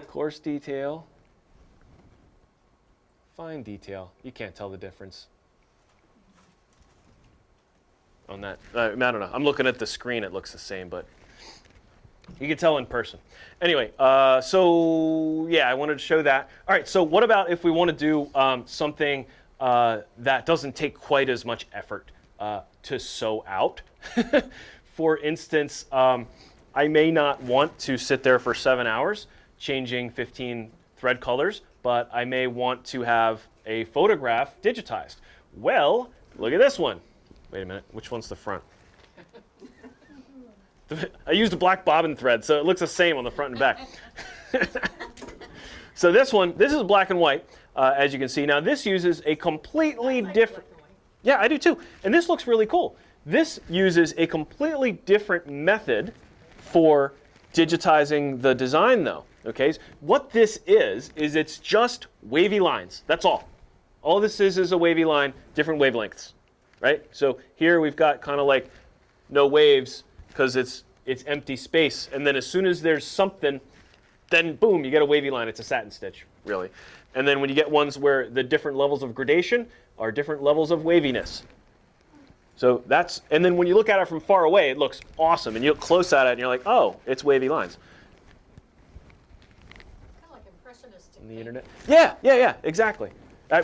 coarse detail, fine detail. You can't tell the difference on that. I don't know. I'm looking at the screen. It looks the same, but you can tell in person. Anyway, so yeah, I wanted to show that. All right, so what about if we want to do something that doesn't take quite as much effort to sew out? For instance, I may not want to sit there for 7 hours changing 15 thread colors, but I may want to have a photograph digitized. Well, look at this one. Wait a minute, which one's the front? I used a black bobbin thread, so it looks the same on the front and back. So this one, this is black and white, as you can see. Now this uses a completely different... Yeah, I do too. And this looks really cool. This uses a completely different method for digitizing the design, though. Okay, what this is it's just wavy lines. That's all. All this is a wavy line, different wavelengths, right? So here we've got kind of like no waves because it's empty space. And then as soon as there's something, then boom, you get a wavy line. It's a satin stitch, really. And then when you get ones where the different levels of gradation are different levels of waviness. So that's, and then when you look at it from far away, it looks awesome. And you look close at it, and you're like, oh, it's wavy lines. Kind of like impressionistic. On the internet. Yeah, exactly.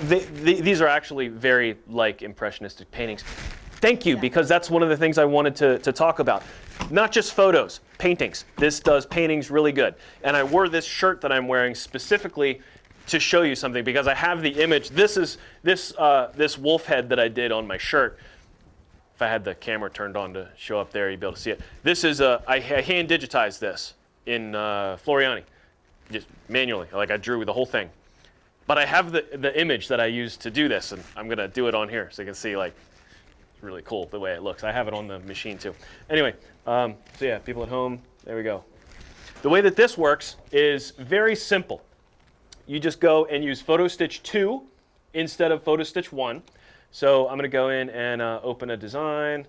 These are actually very like impressionistic paintings. Thank you, because that's one of the things I wanted to talk about. Not just photos, paintings. This does paintings really good. And I wore this shirt that I'm wearing specifically to show you something, because I have the image. This is this wolf head that I did on my shirt. If I had the camera turned on to show up there, you'd be able to see it. This is I hand digitized this in Floriani, just manually. Like, I drew the whole thing. But I have the image that I used to do this, and I'm going to do it on here so you can see, like, it's really cool the way it looks. I have it on the machine too. Anyway, so yeah, people at home, there we go. The way that this works is very simple. You just go and use Photo Stitch 2 instead of Photo Stitch 1. So I'm going to go in and open a design,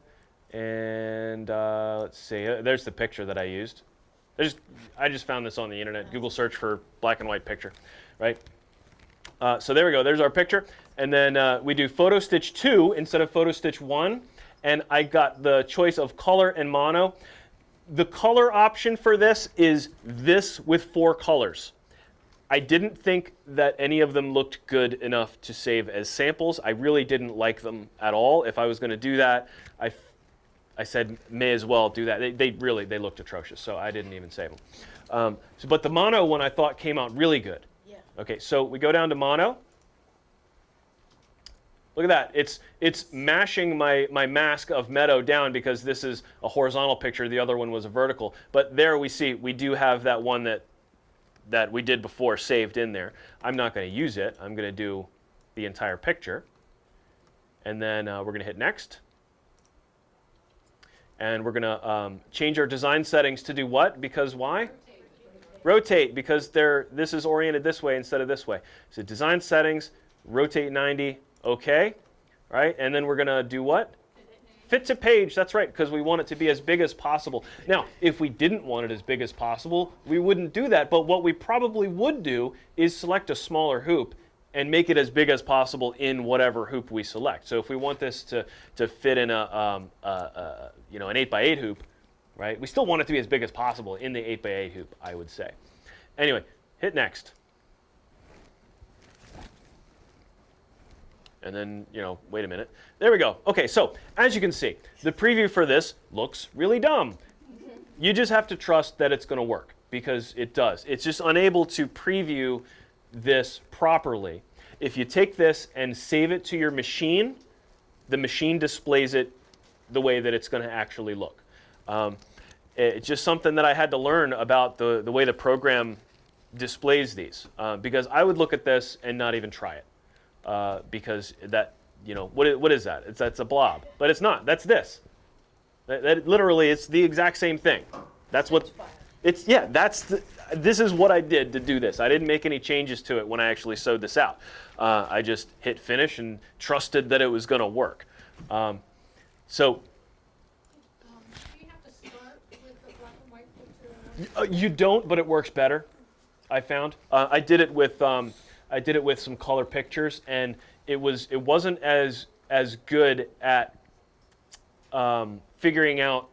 and let's see. There's the picture that I used. I just found this on the internet. Google search for black and white picture, right? So there we go. There's our picture. And then we do photo stitch 2 instead of photo stitch 1. And I got the choice of color and mono. The color option for this is this with 4 colors. I didn't think that any of them looked good enough to save as samples. I really didn't like them at all. If I was going to do that, I said may as well do that. They looked atrocious, so I didn't even save them. But the mono one I thought came out really good. Yeah. Okay, so we go down to mono. Look at that. It's mashing my mask of meadow down because this is a horizontal picture. The other one was a vertical. But there we see we do have that one that we did before saved in there. I'm not going to use it. I'm going to do the entire picture. And then we're going to hit next. And we're going to change our design settings to do what? Because why? Rotate, because this is oriented this way instead of this way. So design settings, rotate 90, okay. Right? And then we're going to do what? Fit to page, that's right, because we want it to be as big as possible. Now, if we didn't want it as big as possible, we wouldn't do that. But what we probably would do is select a smaller hoop and make it as big as possible in whatever hoop we select. So if we want this to fit in an 8x8 hoop, right? We still want it to be as big as possible in the 8x8 hoop, I would say. Anyway, hit next. And then, wait a minute. There we go. Okay, so as you can see, the preview for this looks really dumb. You just have to trust that it's going to work, because it does. It's just unable to preview this properly. If you take this and save it to your machine, the machine displays it the way that it's going to actually look. It's just something that I had to learn about the way the program displays these, because I would look at this and not even try it. Because that, what is that? That's a blob, but it's not. That's this. That literally, it's the exact same thing. That's what it's. Yeah, this is what I did to do this. I didn't make any changes to it when I actually sewed this out. I just hit finish and trusted that it was going to work. So. Do you have to start with the black and white picture? You don't, but it works better. I found. I did it with some color pictures, and it wasn't as good at figuring out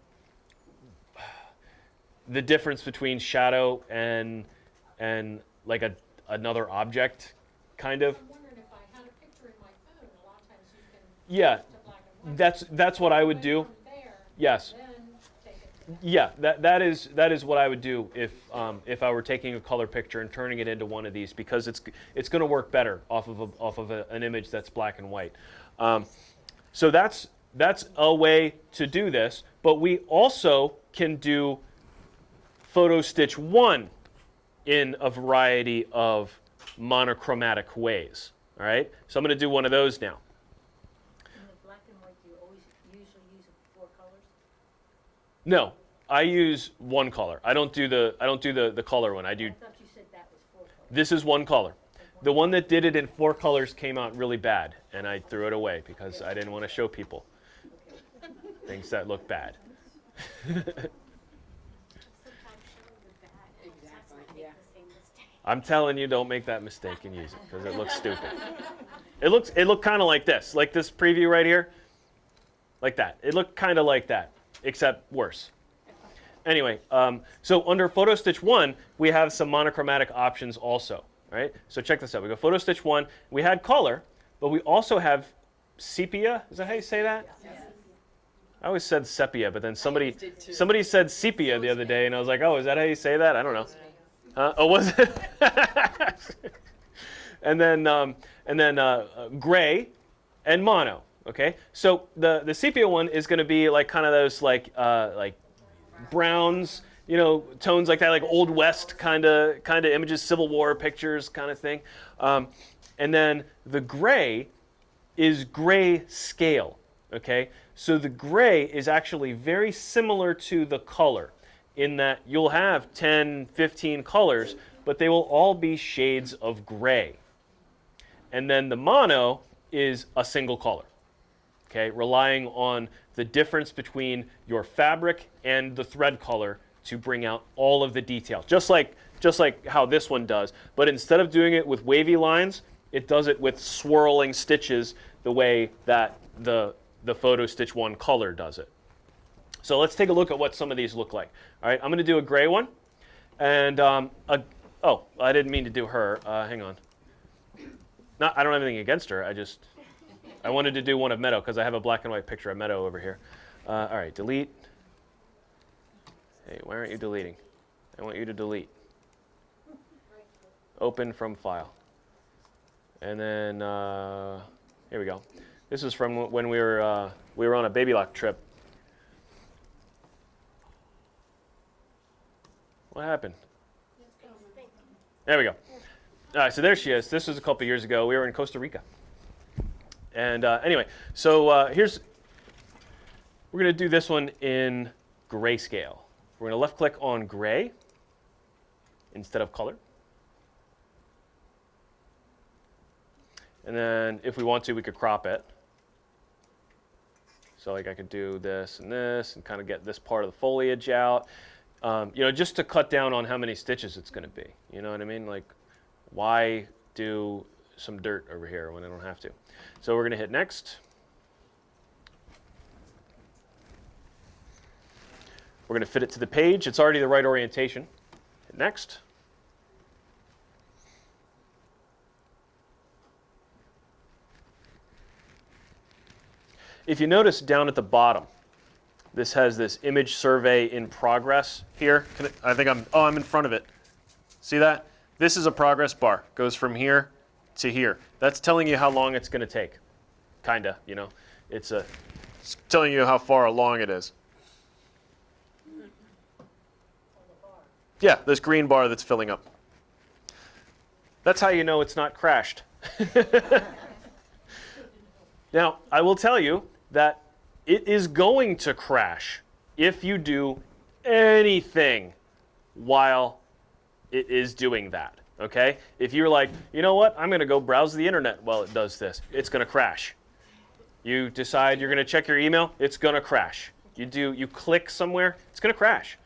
the difference between shadow and like another object, kind of. I'm wondering if I had a picture in my phone, a lot of times you can Yeah, to black and white. that's what I would Away do. from there, Yes. then take it to Yeah, that is what I would do if I were taking a color picture and turning it into one of these, because it's going to work better off of an image that's black and white. So that's a way to do this. But we also can do photo stitch 1 in a variety of monochromatic ways. All right. So I'm going to do one of those now. In the black and white, do you always usually use 4 colors? No, I use one color. I don't do the color one. I do. I thought you said that was 4 colors. This is one color. The one that did it in 4 colors came out really bad, and I threw it away because I didn't want to show people things that look bad. Sometimes showing the bad, that's not make the same mistake. I'm telling you, don't make that mistake and use it, because it looks stupid. It looked kind of like this preview right here, like that. It looked kind of like that, except worse. Anyway, so under Photo Stitch 1, we have some monochromatic options also. Right? So check this out. We go Photo Stitch 1. We had color, but we also have sepia. Is that how you say that? Yes. I always said sepia, but then somebody said sepia the other day, and I was like, oh, is that how you say that? I don't know. Oh, was it? and then gray and mono. Okay. So the sepia one is going to be like kind of those like browns, tones like that, like Old West kind of images, Civil War pictures kind of thing. And then the gray is Grayscale. Okay. So the gray is actually very similar to the color in that you'll have 10, 15 colors, but they will all be shades of gray. And then the mono is a single color, okay, relying on the difference between your fabric and the thread color to bring out all of the detail, just like how this one does. But instead of doing it with wavy lines, it does it with swirling stitches the way that the Photo Stitch 1 color does it. So let's take a look at what some of these look like. All right, I'm going to do a gray one. And, oh, I didn't mean to do her. Hang on. I don't have anything against her. I wanted to do one of Meadow because I have a black and white picture of Meadow over here. All right, delete. Hey, why aren't you deleting? I want you to delete. Open from file. And then, here we go. This is from when we were on a Baby Lock trip. What happened? There we go. All right, so there she is. This was a couple years ago. We were in Costa Rica. And anyway, so we're going to do this one in Grayscale. We're going to left click on gray instead of color. And then if we want to, we could crop it. So like I could do this and kind of get this part of the foliage out. You know, just to cut down on how many stitches it's going to be. You know what I mean? Like, why do some dirt over here when I don't have to? So we're going to hit next. We're going to fit it to the page. It's already the right orientation. Hit next. If you notice down at the bottom, this has this image survey in progress here. I'm in front of it. See that? This is a progress bar. Goes from here to here. That's telling you how long it's going to take. Kinda, you know. It's telling you how far along it is. Yeah, this green bar that's filling up. That's how you know it's not crashed. Now, I will tell you that it is going to crash if you do anything while it is doing that, okay? If you're like, you know what, I'm going to go browse the internet while it does this, it's going to crash. You decide you're going to check your email, it's going to crash. You click somewhere, it's going to crash.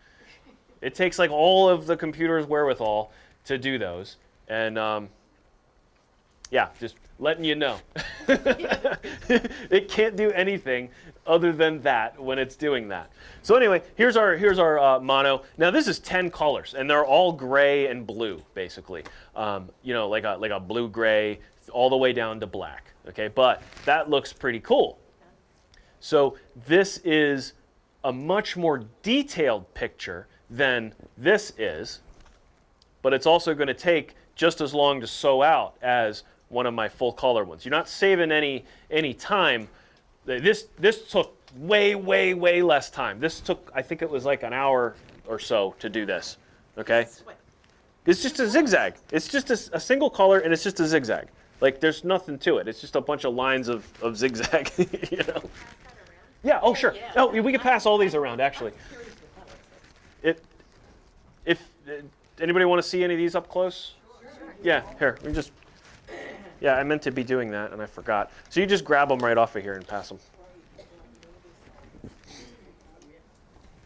It takes like all of the computer's wherewithal to do those. And yeah, just letting you know. It can't do anything other than that when it's doing that. So anyway, here's our mono. Now this is 10 colors, and they're all gray and blue, basically. You know, like a blue-gray all the way down to black. Okay, but that looks pretty cool. So this is a much more detailed picture than this is, but it's also going to take just as long to sew out as one of my full color ones. You're not saving any time. This took way less time. This took, I think it was like an hour or so to do this. Okay? It's just a zigzag. It's just a single color, and it's just a zigzag. Like there's nothing to it. It's just a bunch of lines of zigzag. You know? Yeah. Oh sure. Oh, we could pass all these around actually. If anybody want to see any of these up close? Yeah. Here. We just. Yeah, I meant to be doing that, and I forgot. So you just grab them right off of here and pass them.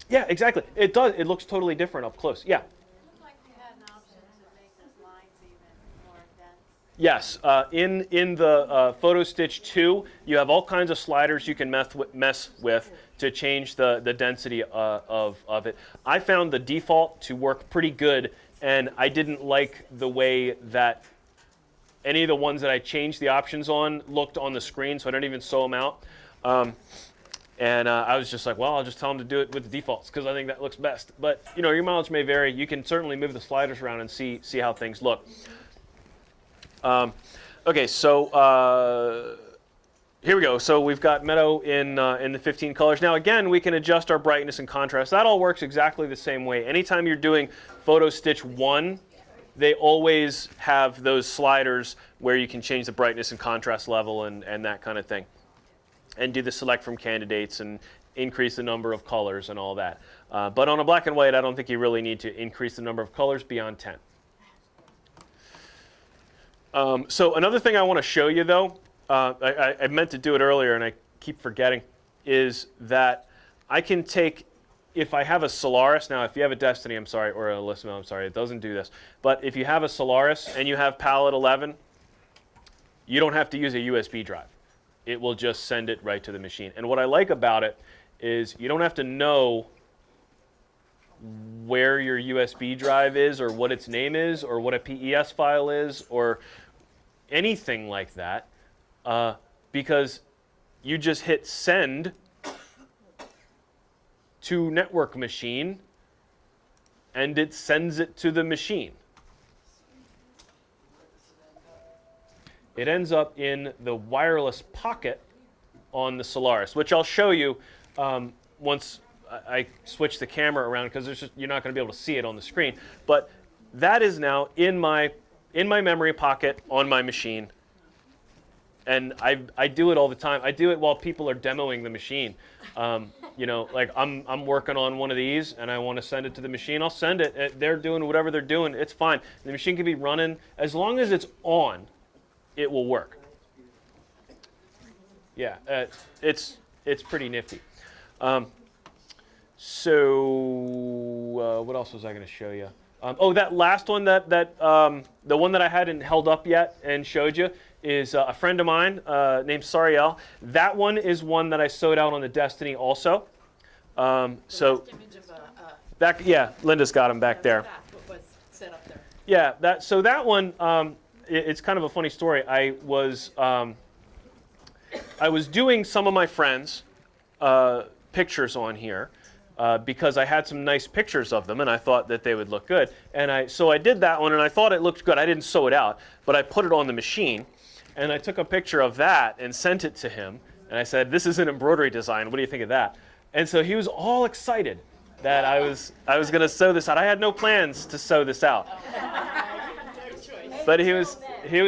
Yeah, exactly. It does. It looks totally different up close. Yeah. It looked like you had an option to make those lines even more dense. Yes. In the Photo Stitch 2, you have all kinds of sliders you can mess with to change the density of it. I found the default to work pretty good, and I didn't like the way that any of the ones that I changed the options on looked on the screen, so I didn't even sew them out. And I was just like, well, I'll just tell them to do it with the defaults because I think that looks best. But you know, your mileage may vary. You can certainly move the sliders around and see how things look. Okay, so here we go. So we've got Meadow in the 15 colors. Now again, we can adjust our brightness and contrast. That all works exactly the same way. Anytime you're doing Photo Stitch 1, they always have those sliders where you can change the brightness and contrast level and that kind of thing. And do the select from candidates and increase the number of colors and all that. But on a black and white, I don't think you really need to increase the number of colors beyond 10. So another thing I want to show you, though, I meant to do it earlier and I keep forgetting, is that I can take, if I have a Solaris, now if you have a Destiny, I'm sorry, or a Lissimo, I'm sorry, it doesn't do this. But if you have a Solaris and you have palette 11, you don't have to use a USB drive. It will just send it right to the machine. And what I like about it is you don't have to know where your USB drive is or what its name is or what a PES file is or anything like that, because you just hit send to network machine and it sends it to the machine. It ends up in the wireless pocket on the Solaris, which I'll show you once I switch the camera around, because you're not going to be able to see it on the screen. But that is now in my memory pocket on my machine, and I do it all the time. I do it while people are demoing the machine. You know, like I'm working on one of these and I want to send it to the machine. I'll send it. They're doing whatever they're doing. It's fine. The machine can be running as long as it's on. It will work. Yeah, it's pretty nifty. So what else was I going to show you? Oh, that last one, the one that I hadn't held up yet and showed you is a friend of mine named Sariel. That one is one that I sewed out on the Destiny also. So yeah, Linda's got him back there. That's what was set up there. Yeah, that one. It's kind of a funny story. I was doing some of my friends' pictures on here because I had some nice pictures of them and I thought that they would look good. And so I did that one and I thought it looked good. I didn't sew it out, but I put it on the machine and I took a picture of that and sent it to him. And I said, "This is an embroidery design. What do you think of that?" And so he was all excited that I was going to sew this out. I had no plans to sew this out. But he was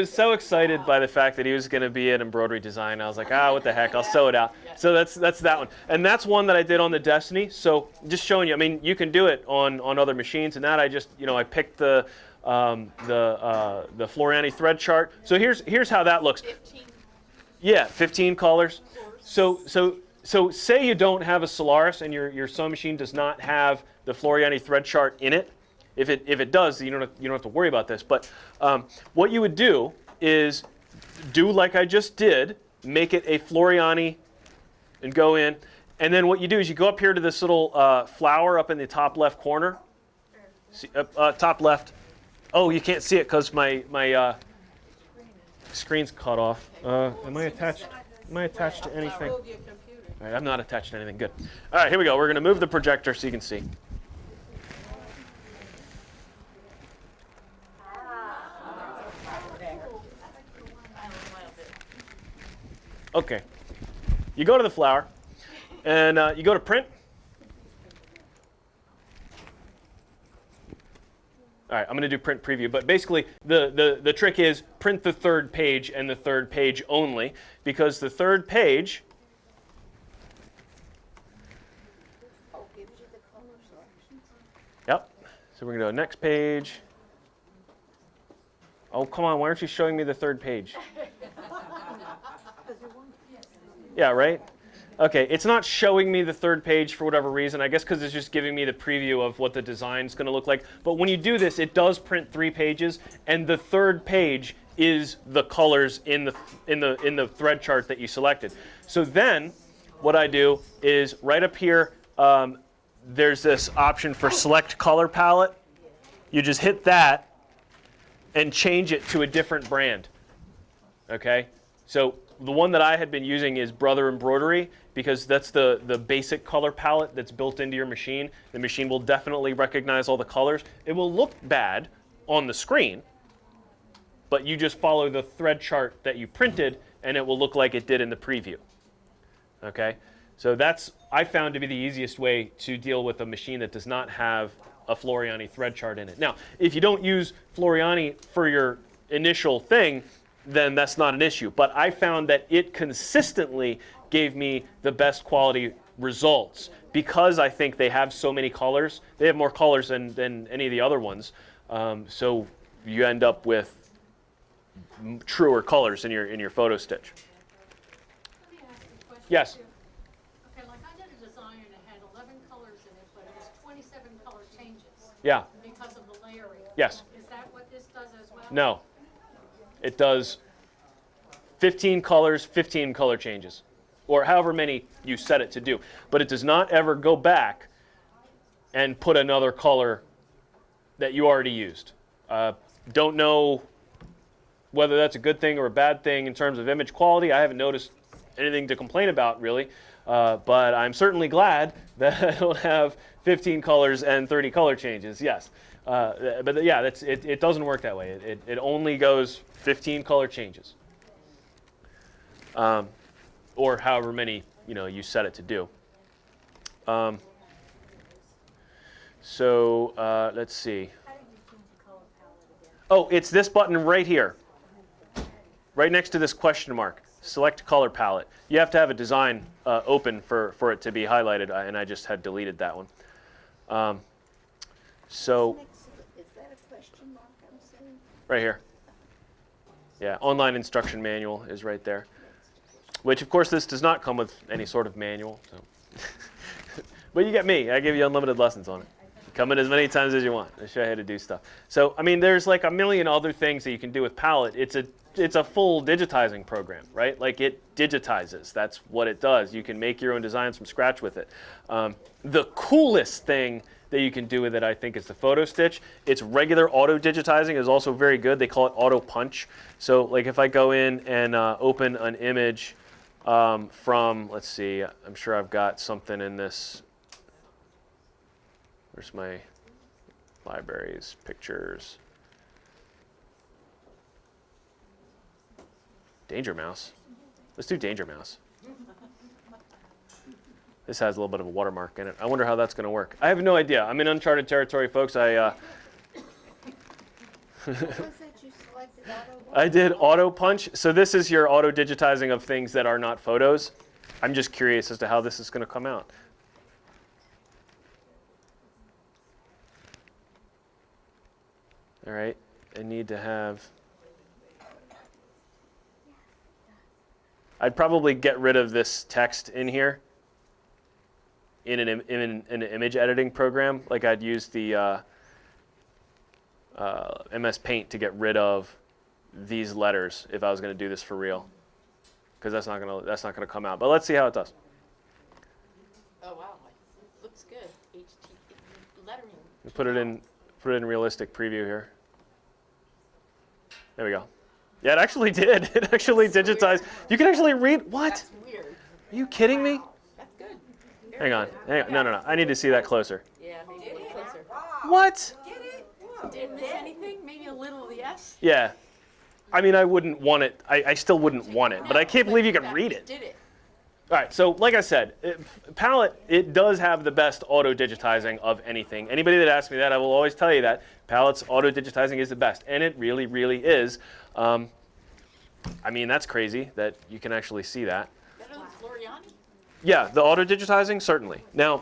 so excited by the fact that he was going to be an embroidery design. I was like, what the heck, I'll sew it out. So that's that one. And that's one that I did on the Destiny. So just showing you, I mean, you can do it on other machines. And that I just, I picked the Floriani thread chart. So here's how that looks. 15. Yeah, 15 colors. So say you don't have a Solaris and your sewing machine does not have the Floriani thread chart in it. If it does, you don't have to worry about this. But what you would do is do like I just did, make it a Floriani, and go in. And then what you do is you go up here to this little flower up in the top left corner. See, top left. Oh, you can't see it because my screen's cut off. Am I attached to anything? All right, I'm not attached to anything. Good. All right, here we go. We're going to move the projector so you can see. Okay, you go to the flower, and you go to print. All right, I'm going to do print preview, but basically the trick is print the third page and the third page only, because the third page Gives you the color selections. Yep. So we're going to go next page. Oh, come on, why aren't you showing me the third page? Yeah, right? Okay, it's not showing me the third page for whatever reason. I guess because it's just giving me the preview of what the design's going to look like. But when you do this, it does print 3 pages, and the third page is the colors in the thread chart that you selected. So then, what I do is right up here, there's this option for select color palette. You just hit that and change it to a different brand. Okay, so the one that I had been using is Brother Embroidery, because that's the basic color palette that's built into your machine. The machine will definitely recognize all the colors. It will look bad on the screen, but you just follow the thread chart that you printed and it will look like it did in the preview. Okay, so that's, I found to be the easiest way to deal with a machine that does not have a Floriani thread chart in it. Now, if you don't use Floriani for your initial thing, then that's not an issue. But I found that it consistently gave me the best quality results because I think they have so many colors. They have more colors than any of the other ones. So you end up with truer colors in your photo stitch. Let me ask you a question. Yes. Okay, like I did a design and it had 11 colors in it, but it was 27 color changes. Yeah. Because of the layering. Yes. Is that what this does as well? No. It does 15 colors, 15 color changes, or however many you set it to do. But it does not ever go back and put another color that you already used. Don't know whether that's a good thing or a bad thing in terms of image quality. I haven't noticed anything to complain about, really. But I'm certainly glad that I don't have 15 colors and 30 color changes, yes. But yeah, it doesn't work that way. It only goes 15 color changes. Or however many you set it to do. Let's see. Oh, it's this button right here, right next to this question mark. Select color palette. You have to have a design open for it to be highlighted, and I just had deleted that one. Is that a question mark I'm seeing? Right here. Yeah, online instruction manual is right there. Which, of course, this does not come with any sort of manual. So. But you get me. I give you unlimited lessons on it. Come in as many times as you want. I show you how to do stuff. So, I mean, there's like a million other things that you can do with Palette. It's a full digitizing program, right? Like it digitizes. That's what it does. You can make your own designs from scratch with it. The coolest thing that you can do with it, I think, is the photo stitch. Its regular auto digitizing is also very good. They call it auto punch. So, like if I go in and open an image from, let's see, I'm sure I've got something in this. Where's my libraries, pictures? Danger Mouse. Let's do Danger Mouse. This has a little bit of a watermark in it. I wonder how that's going to work. I have no idea. I'm in uncharted territory, folks. What was that you selected? I did auto punch. So this is your auto digitizing of things that are not photos. I'm just curious as to how this is going to come out. All right. I need to have. I'd probably get rid of this text in here in an image editing program. Like I'd use the MS Paint to get rid of these letters if I was going to do this for real, because that's not gonna come out. But let's see how it does. Oh wow, looks good. HT lettering. Put it in realistic preview here. There we go. Yeah, it actually did. It actually digitized. You can actually read. What? That's weird. Are you kidding me? That's good. Hang on. No. I need to see that closer. Yeah, maybe a little closer. What? Didn't miss anything? Maybe a little, yes? Yeah. I mean, I wouldn't want it. I still wouldn't want it, but I can't believe you can read it. Did it? All right, so like I said, Palette, it does have the best auto-digitizing of anything. Anybody that asks me that, I will always tell you that. Palette's auto-digitizing is the best, and it really, really is. I mean, that's crazy that you can actually see that. Better than Floriani? Yeah, the auto-digitizing, certainly. Now,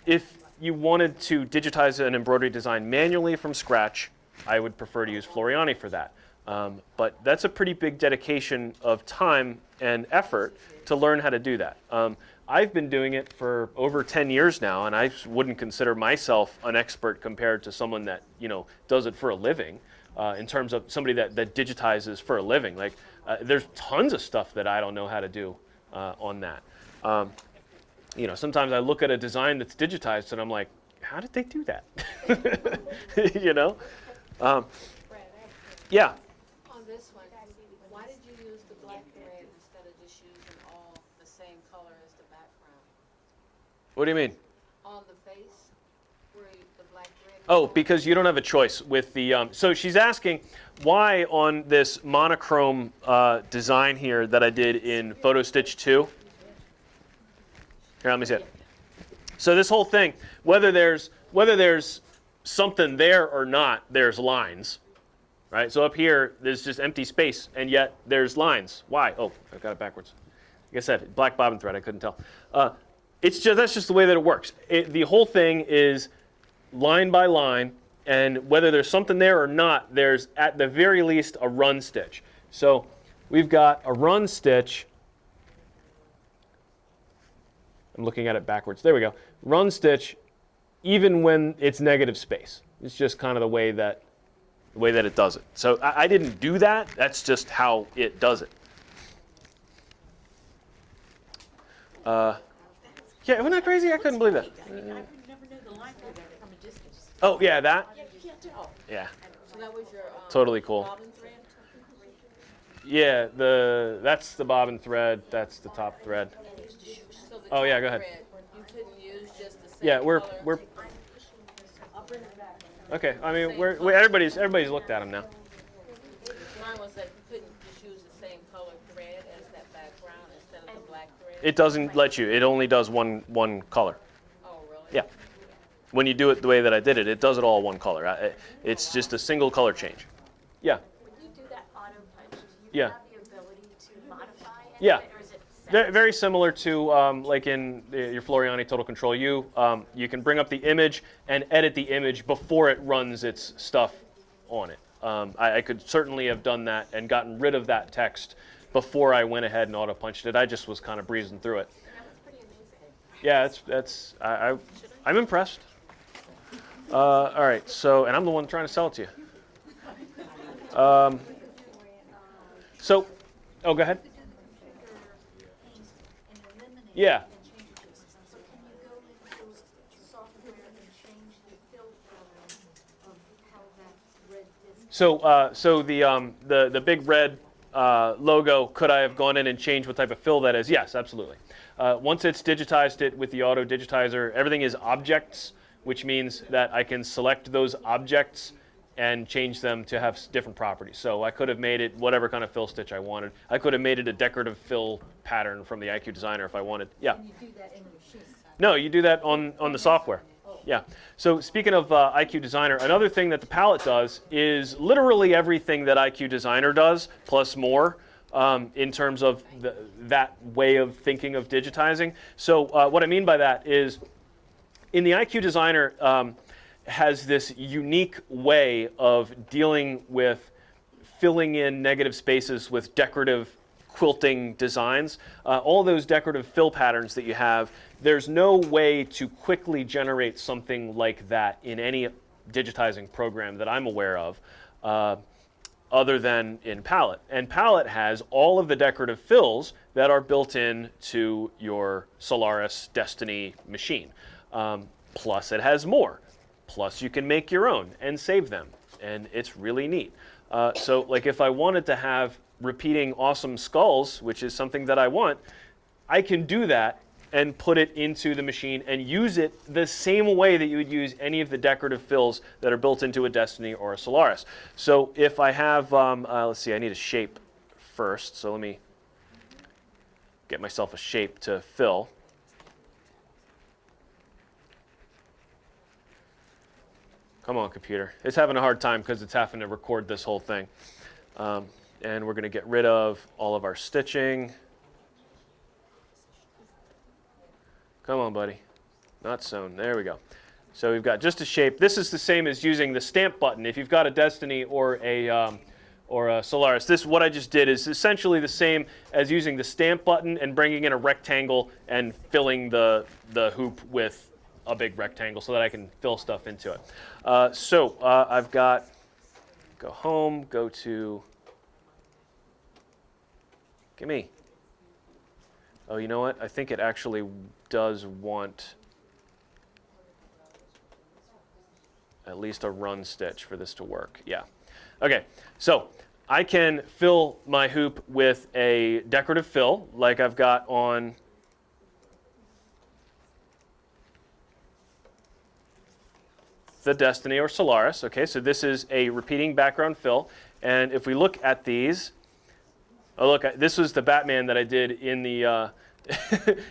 if you wanted to digitize an embroidery design manually from scratch, I would prefer to use Floriani for that. But that's a pretty big dedication of time and effort to learn how to do that. I've been doing it for over 10 years now, and I wouldn't consider myself an expert compared to someone that does it for a living. In terms of somebody that digitizes for a living, like there's tons of stuff that I don't know how to do on that. Sometimes I look at a design that's digitized and I'm like, how did they do that? Yeah. On this one, why did you use the black grid instead of just using all the same color as the background? What do you mean? On the face, where the black grid. Oh, because you don't have a choice with the. So she's asking why on this monochrome design here that I did in Photo Stitch 2. Here, let me see it. So this whole thing, whether there's something there or not, there's lines, right? So up here, there's just empty space, and yet there's lines. Why? Oh, I've got it backwards. Like I said, black bobbin thread. I couldn't tell. That's just the way that it works. The whole thing is line by line, and whether there's something there or not, there's at the very least a run stitch. So we've got a run stitch. I'm looking at it backwards. There we go. Run stitch, even when it's negative space. It's just kind of the way that it does it. So I didn't do that. That's just how it does it. Yeah, wasn't that crazy? I couldn't believe that. I would never know the line through there from a distance. Oh, yeah, that? Yeah, you can't tell. Yeah, So that was your, totally cool. bobbin thread? Yeah, that's the bobbin thread. That's the top thread. So the Oh, yeah, top go ahead. thread, you couldn't use just the same Yeah, color? we're I'll bring it back. okay. I mean, everybody's looked at them now. Mine was that you couldn't just use the same color thread as that background instead of the black thread? It doesn't let you. It only does one color. Oh, really? Yeah. When you do it the way that I did it, it does it all one color. It's just a single color change. Yeah. When you do that auto punch, do you Yeah. have the ability to modify any Yeah. of it, or is it set? Very similar to like in your Floriani Total Control U. You can bring up the image and edit the image before it runs its stuff on it. I could certainly have done that and gotten rid of that text before I went ahead and auto punched it. I just was kind of breezing through it. That was pretty amazing. Yeah, I'm impressed. All right, so and I'm the one trying to sell it to you. So, oh, go ahead. Yeah. So can you go into software and change the fill color of how that red is? So the big red logo, could I have gone in and changed what type of fill that is? Yes, absolutely. Once it's digitized it with the auto digitizer, everything is objects, which means that I can select those objects and change them to have different properties. So I could have made it whatever kind of fill stitch I wanted. I could have made it a decorative fill pattern from the IQ Designer if I wanted. Yeah. You do that in the machine. No, you do that on the software. Yeah. So speaking of IQ Designer, another thing that the palette does is literally everything that IQ Designer does, plus more, in terms of that way of thinking of digitizing. So what I mean by that is, in the IQ Designer has this unique way of dealing with filling in negative spaces with decorative quilting designs. All those decorative fill patterns that you have, there's no way to quickly generate something like that in any digitizing program that I'm aware of, other than in Palette. And Palette has all of the decorative fills that are built in to your Solaris Destiny machine. Plus it has more. Plus you can make your own and save them. And it's really neat. So like if I wanted to have repeating awesome skulls, which is something that I want, I can do that and put it into the machine and use it the same way that you would use any of the decorative fills that are built into a Destiny or a Solaris. So if I have, let's see, I need a shape first. So let me get myself a shape to fill. Come on, computer. It's having a hard time because it's having to record this whole thing. And we're going to get rid of all of our stitching. Come on, buddy. Not sewn. There we go. So we've got just a shape. This is the same as using the stamp button. If you've got a Destiny or a Solaris, this what I just did is essentially the same as using the stamp button and bringing in a rectangle and filling the hoop with a big rectangle so that I can fill stuff into it. I've got, go home, go to, gimme. Oh, you know what? I think it actually does want at least a run stitch for this to work. Yeah. Okay, so I can fill my hoop with a decorative fill like I've got on the Destiny or Solaris. Okay, so this is a repeating background fill. And if we look at these, oh look, this was the Batman that I did in the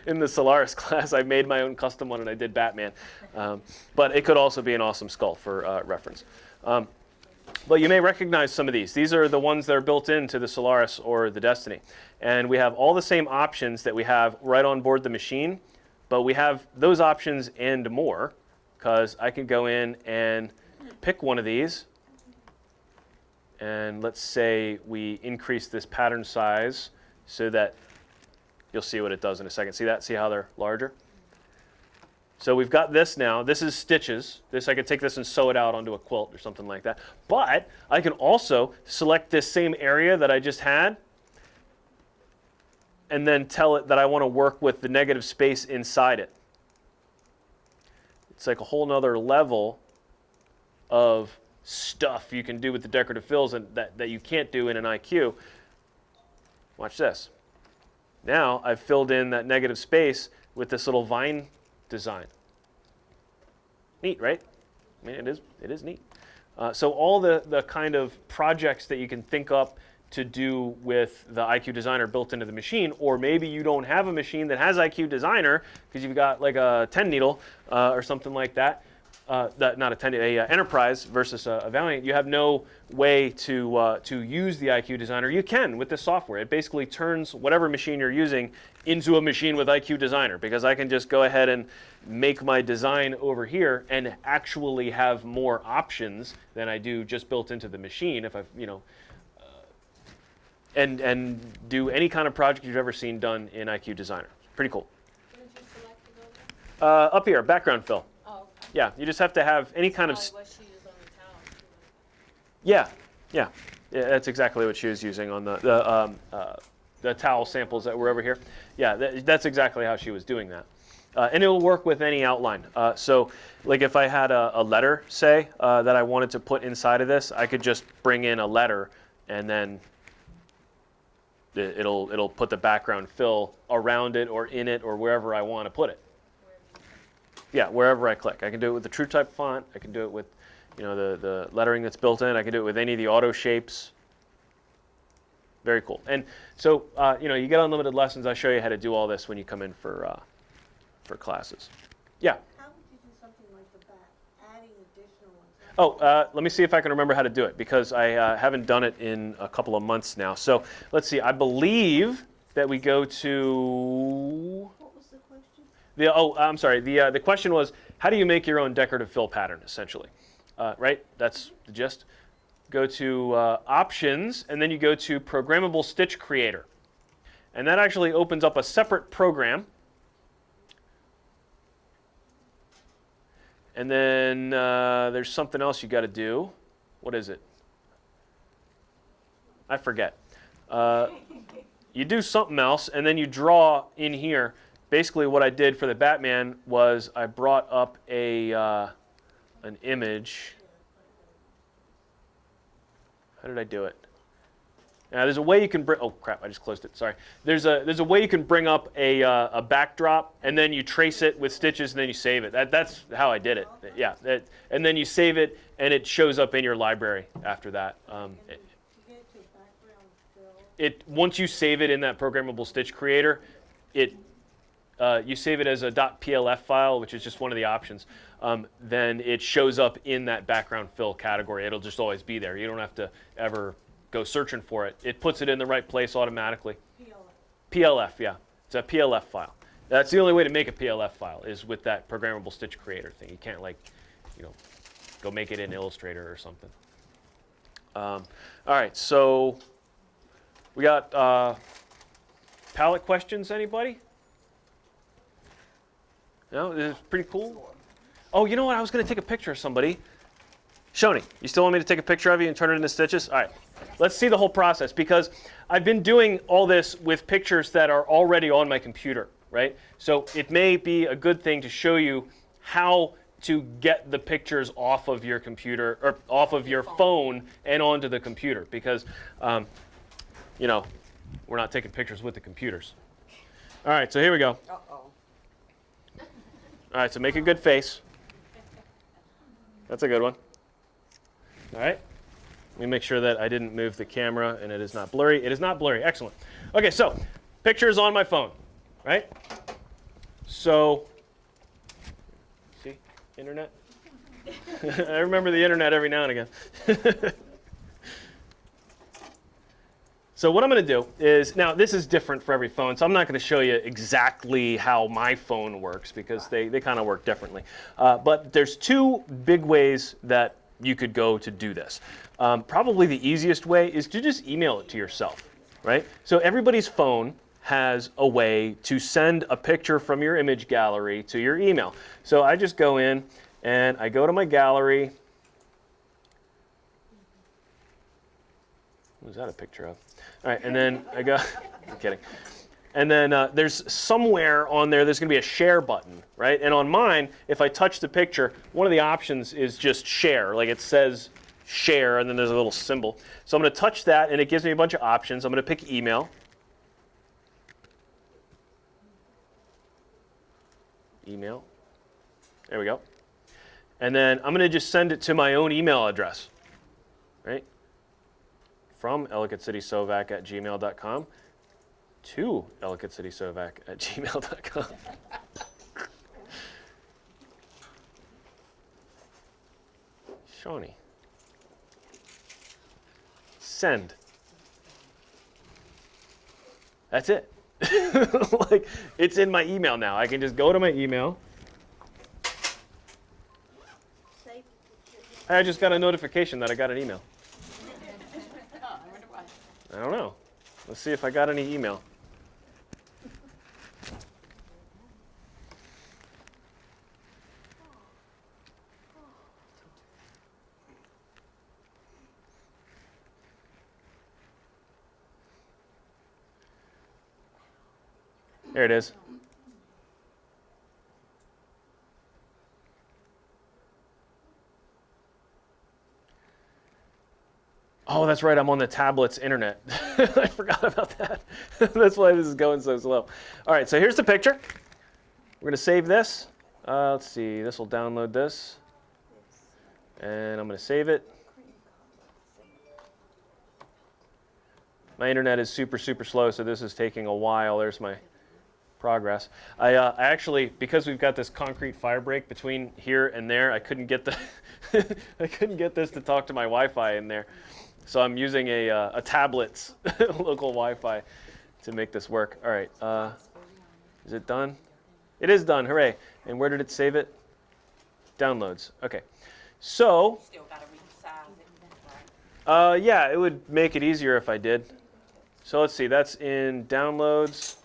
in the Solaris class. I made my own custom one and I did Batman. But it could also be an awesome skull for reference. But you may recognize some of these. These are the ones that are built into the Solaris or the Destiny. And we have all the same options that we have right on board the machine, but we have those options and more, because I can go in and pick one of these. And let's say we increase this pattern size so that you'll see what it does in a second. See that? See how they're larger? So we've got this now. This is stitches. This, I could take this and sew it out onto a quilt or something like that. But I can also select this same area that I just had and then tell it that I want to work with the negative space inside it. It's like a whole nother level of stuff you can do with the decorative fills and that you can't do in an IQ. Watch this. Now I've filled in that negative space with this little vine design. Neat, right? I mean, it is neat. So all the kind of projects that you can think up to do with the IQ Designer built into the machine, or maybe you don't have a machine that has IQ Designer because you've got like a 10 needle or something like that. Not a 10, a Enterprise versus a Valiant. You have no way to use the IQ Designer. You can with this software. It basically turns whatever machine you're using into a machine with IQ Designer, because I can just go ahead and make my design over here and actually have more options than I do just built into the machine if I've, and do any kind of project you've ever seen done in IQ Designer. Pretty cool. Where did you select to go there? Up here, background fill. Oh, okay. Yeah, you just have to have any kind of. Probably what she used on the towel. Yeah, that's exactly what she was using on the towel samples that were over here. Yeah, that's exactly how she was doing that. And it'll work with any outline. So like if I had a letter, say, that I wanted to put inside of this, I could just bring in a letter and then it'll put the background fill around it or in it or wherever I want to put it. Yeah, wherever I click. I can do it with the TrueType font. I can do it with the lettering that's built in. I can do it with any of the auto shapes. Very cool. And so you get unlimited lessons. I'll show you how to do all this when you come in for classes. Yeah. How would you do something like the back, adding additional ones? Oh, let me see if I can remember how to do it, because I haven't done it in a couple of months now. So let's see. I believe that we go to. What was the question? I'm sorry. The question was, how do you make your own decorative fill pattern, essentially? Right? That's the gist. Go to Options, and then you go to Programmable Stitch Creator. And that actually opens up a separate program. And then there's something else you got to do. What is it? I forget. You do something else, and then you draw in here. Basically, what I did for the Batman was I brought up an image. How did I do it? Now, there's a way you can bring. Oh crap! I just closed it. Sorry. There's a way you can bring up a backdrop, and then you trace it with stitches, and then you save it. That's how I did it. Yeah. And then you save it, and it shows up in your library after that. Once you save it in that programmable stitch creator, you save it as a .plf file, which is just one of the options. Then it shows up in that background fill category. It'll just always be there. You don't have to ever go searching for it. It puts it in the right place automatically. PLF, yeah. It's a PLF file. That's the only way to make a PLF file is with that programmable stitch creator thing. You can't go make it in Illustrator or something. All right, so we got palette questions, anybody? No, this is pretty cool. Oh, you know what? I was going to take a picture of somebody. Shoni, you still want me to take a picture of you and turn it into stitches? All right. Let's see the whole process, because I've been doing all this with pictures that are already on my computer, right? So it may be a good thing to show you how to get the pictures off of your computer or off of your phone and onto the computer, because we're not taking pictures with the computers. All right, so here we go. Uh-oh. All right, so make a good face. That's a good one. All right. Let me make sure that I didn't move the camera and it is not blurry. It is not blurry. Excellent. Okay, so pictures on my phone, right? So, see, internet? I remember the internet every now and again. So what I'm going to do is, now this is different for every phone, so I'm not going to show you exactly how my phone works, because they kind of work differently. But there's two big ways that you could go to do this. Probably the easiest way is to just email it to yourself, right? So everybody's phone has a way to send a picture from your image gallery to your email. So I just go in and I go to my gallery. What is that a picture of? All right, and then I go, I'm kidding. And then there's somewhere on there, there's going to be a share button, right? And on mine, if I touch the picture, one of the options is just share. Like it says share, and then there's a little symbol. So I'm going to touch that, and it gives me a bunch of options. I'm going to pick email. Email. There we go. And then I'm going to just send it to my own email address, right? From ellicotcitysovac@gmail.com to ellicotcitysovac@gmail.com. Shawnee. Send. That's it. Like, it's in my email now. I can just go to my email. I just got a notification that I got an email. Oh, I wonder why. I don't know. Let's see if I got any email. There it is. Oh, that's right. I'm on the tablet's internet. I forgot about that. That's why this is going so slow. All right, so here's the picture. We're going to save this. Let's see. This will download this. And I'm going to save it. My internet is super, super slow, so this is taking a while. There's my progress. I actually, because we've got this concrete fire break between here and there, I couldn't get the I couldn't get this to talk to my Wi-Fi in there. So I'm using a tablet's local Wi-Fi to make this work. All right, is it done? It is done, hooray. And where did it save it? Downloads, okay. So, Still gotta resize it, right? yeah, it would make it easier if I did. So let's see, that's in downloads.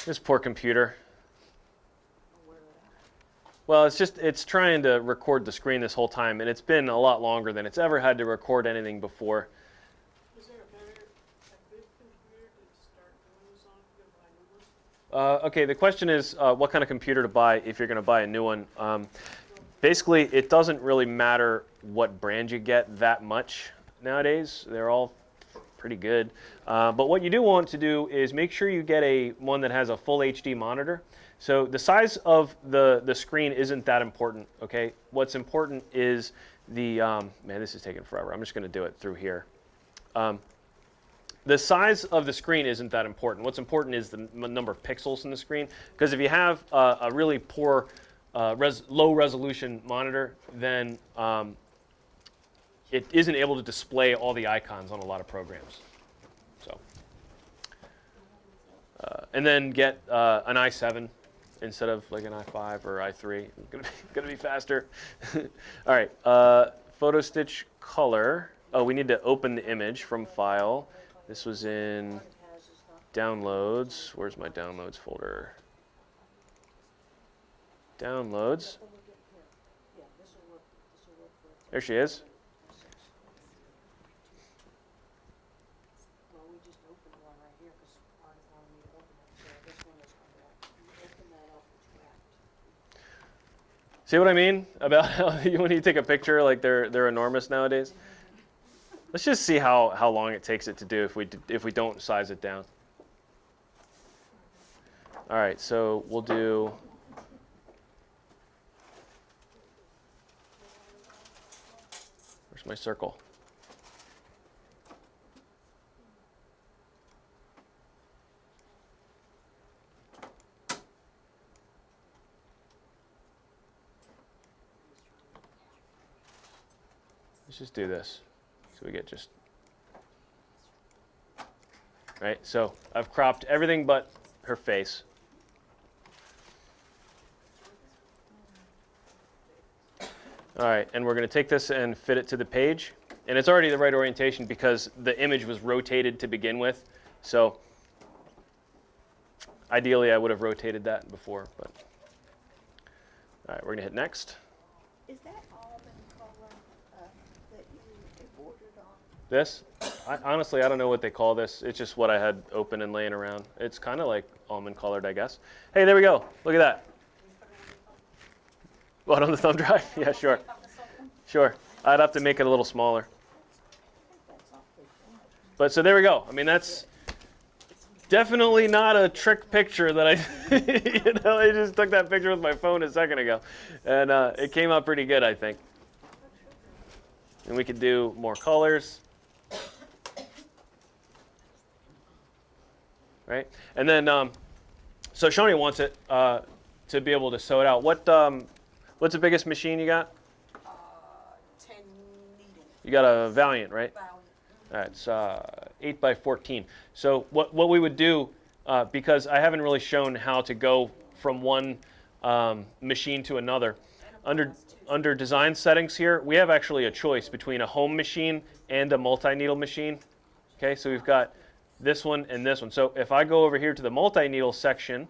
This poor computer. Well, it's trying to record the screen this whole time, and it's been a lot longer than it's ever had to record anything before. Is there a good computer to start doing this on if you're gonna buy a new one? Okay, the question is what kind of computer to buy if you're going to buy a new one. Basically, it doesn't really matter what brand you get that much nowadays. They're all pretty good. But what you do want to do is make sure you get one that has a full HD monitor. So the size of the screen isn't that important, okay? What's important is the, man, this is taking forever. I'm just going to do it through here. The size of the screen isn't that important. What's important is the number of pixels in the screen. Because if you have a really poor, low resolution monitor, then it isn't able to display all the icons on a lot of programs. So, and then get an i7 instead of like an i5 or i3. It's gonna be faster. All right, photo stitch color. Oh, we need to open the image from file. This was in downloads. Where's my downloads folder? Downloads. There she is. See what I mean about how when you take a picture, like they're enormous nowadays? Let's just see how long it takes it to do if we don't size it down. All right, so we'll do. Where's my circle? Let's just do this. So we get just, right? So I've cropped everything but her face. All right, and we're going to take this and fit it to the page. And it's already the right orientation because the image was rotated to begin with. So ideally I would have rotated that before, but all right, we're going to hit next. Is that almond color that you ordered on? This, honestly, I don't know what they call this. It's just what I had open and laying around. It's kind of like almond colored, I guess. Hey, there we go. Look at that. What, on the thumb drive? Yeah, sure. Sure. I'd have to make it a little smaller. But so there we go. I mean, that's definitely not a trick picture that I, I just took that picture with my phone a second ago. And it came out pretty good, I think. And we could do more colors. Right? And then, so Shoni wants it to be able to sew it out. What's the biggest machine you got? 10 needle You got a Valiant, right? value. That's 8 by 14. So what we would do, because I haven't really shown how to go from one machine to another, under design settings here, we have actually a choice between a home machine and a multi-needle machine. Okay, so we've got this one and this one. So if I go over here to the multi-needle section,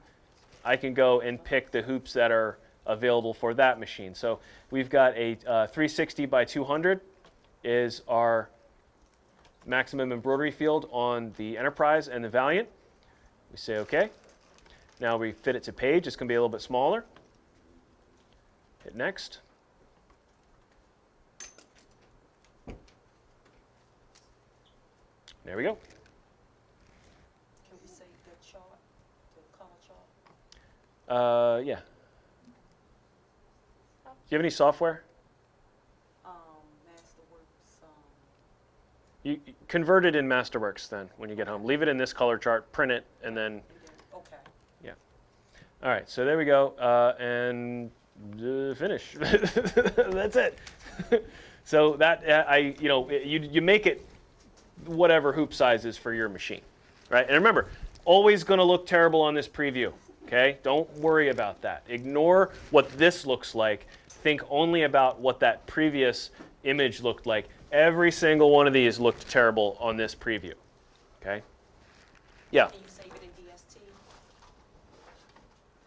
I can go and pick the hoops that are available for that machine. So we've got a 360 by 200 is our maximum embroidery field on the Enterprise and the Valiant. We say OK. Now we fit it to page. It's going to be a little bit smaller. Hit next. There we go. Can we save that chart, the color chart? Yeah. Do you have any software? Masterworks. You convert it in Masterworks then when you get home. Leave it in this color chart, print it, and then, Okay. yeah. All right, so there we go, and finish. That's it. So that you make it whatever hoop size is for your machine, right? And remember, always going to look terrible on this preview. Okay, don't worry about that. Ignore what this looks like. Think only about what that previous image looked like. Every single one of these looked terrible on this preview. Okay? Yeah? Can you save it in DST?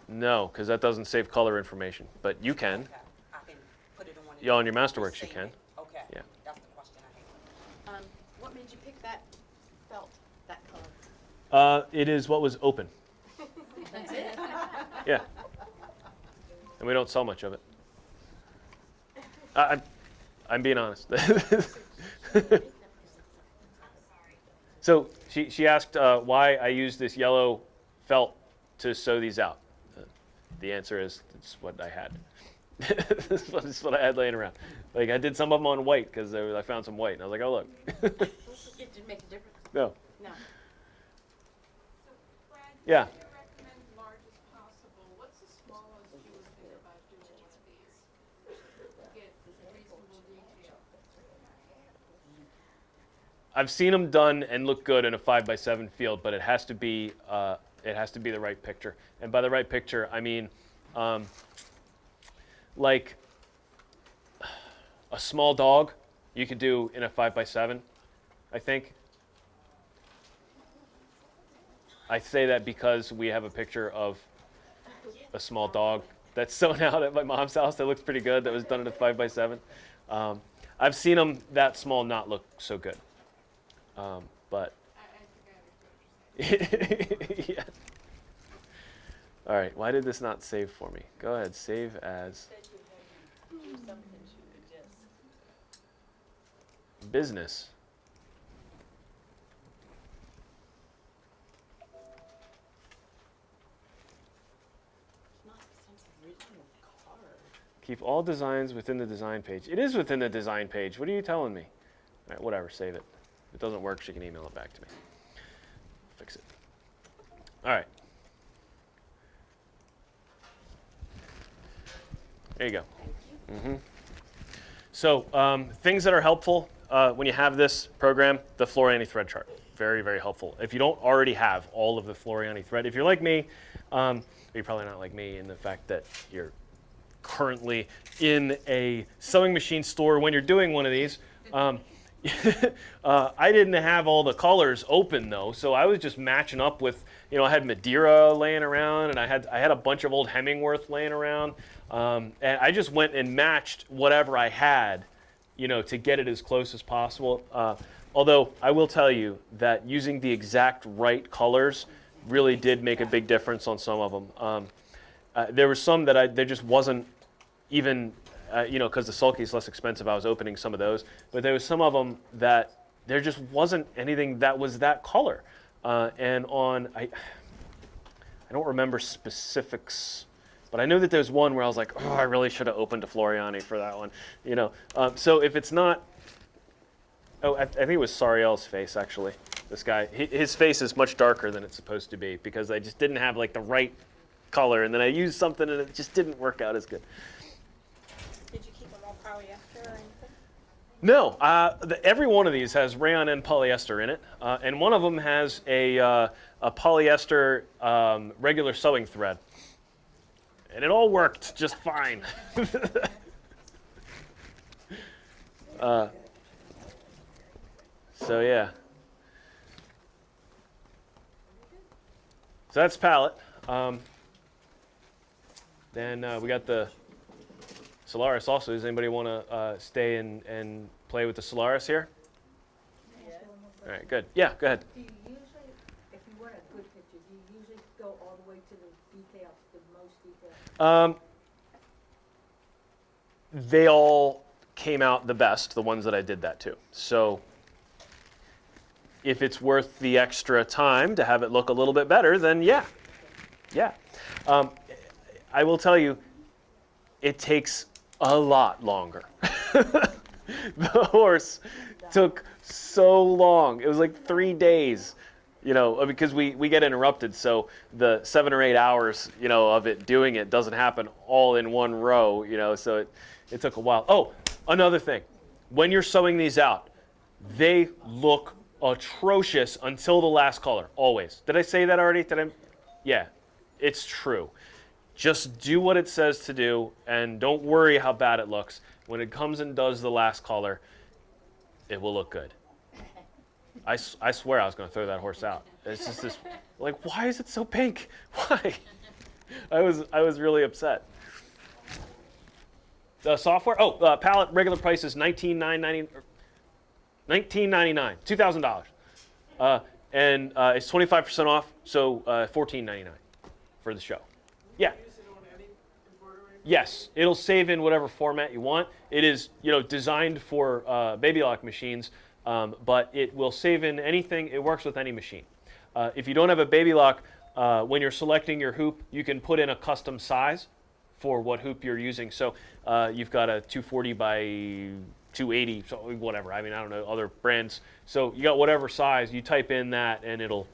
No, because that doesn't save color information. But you can. Okay. I can put it on. Yeah, on your Masterworks you save can. it. Okay. Yeah. That's the question I had. What made you pick that felt, that color? It is what was open. That's it? Yeah. And we don't sell much of it. I'm being honest. So she asked why I use this yellow felt to sew these out. The answer is it's what I had. This is what I had laying around. Like I did some of them on white because I found some white and I was like, oh look. It didn't make a difference? No. No. Yeah. You recommend large as possible. What's the smallest you would think about doing one of these? To get reasonable detail. I've seen them done and look good in a 5x7 field, but it has to be the right picture. And by the right picture, I mean like a small dog you could do in a 5x7, I think. I say that because we have a picture of a small dog that's sewn out at my mom's house that looks pretty good. That was done in a 5x7. I've seen them that small not look so good. But I think I understand what you're saying. yeah. All right. Why did this not save for me? Go ahead. Save as business. Keep all designs within the design page. It is within the design page. What are you telling me? All right, whatever, save it. If it doesn't work, she can email it back to me. Fix it. All right. There you go. Mm-hmm. So things that are helpful when you have this program, the Floriani thread chart. Very, very helpful. If you don't already have all of the Floriani thread, if you're like me, you're probably not like me in the fact that you're currently in a sewing machine store when you're doing one of these. I didn't have all the colors open though, so I was just matching up with, I had Madeira laying around, and I had a bunch of old Hemingworth laying around. And I just went and matched whatever I had, you know, to get it as close as possible. Although I will tell you that using the exact right colors really did make a big difference on some of them. There were some that there just wasn't even, you know, because the sulky is less expensive, I was opening some of those. But there was some of them that there just wasn't anything that was that color. And on, I don't remember specifics, but I know that there's one where I was like, oh, I really should have opened to Floriani for that one. You know, so if it's not, oh, I think it was Sariel's face, actually. This guy, his face is much darker than it's supposed to be because I just didn't have like the right color, and then I used something and it just didn't work out as good. Did you keep them all polyester or anything? No, every one of these has rayon and polyester in it, and one of them has a polyester regular sewing thread, and it all worked just fine. So yeah. So that's palette. Then we got the Solaris also. Does anybody want to stay and play with the Solaris here? All right, good. Yeah, go ahead. Do you usually, if you want a good picture, do you usually go all the way to the details, the most details? They all came out the best, the ones that I did that to. So if it's worth the extra time to have it look a little bit better, then yeah. Yeah. I will tell you, it takes a lot longer. The horse took so long. It was like 3 days, you know, because we get interrupted. So the 7 or 8 hours, you know, of it doing it doesn't happen all in one row, you know, so it took a while. Oh, another thing. When you're sewing these out, they look atrocious until the last color, always. Did I say that already? Yeah, it's true. Just do what it says to do and don't worry how bad it looks. When it comes and does the last color, it will look good. I swear I was going to throw that horse out. It's just this, like, why is it so pink? Why? I was really upset. The software, palette regular price is $19.99, $2,000. And it's 25% off, so $14.99 for the show. Yeah. Yes, it'll save in whatever format you want. It is, you know, designed for baby lock machines, but it will save in anything. It works with any machine. If you don't have a baby lock, when you're selecting your hoop, you can put in a custom size for what hoop you're using. So you've got a 240 by 280, so whatever. I mean, I don't know other brands. So you got whatever size, you type in that, and it'll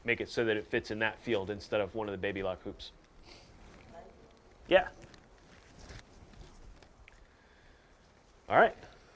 make it so that it fits in that field instead of one of the baby lock hoops. Yeah. All right.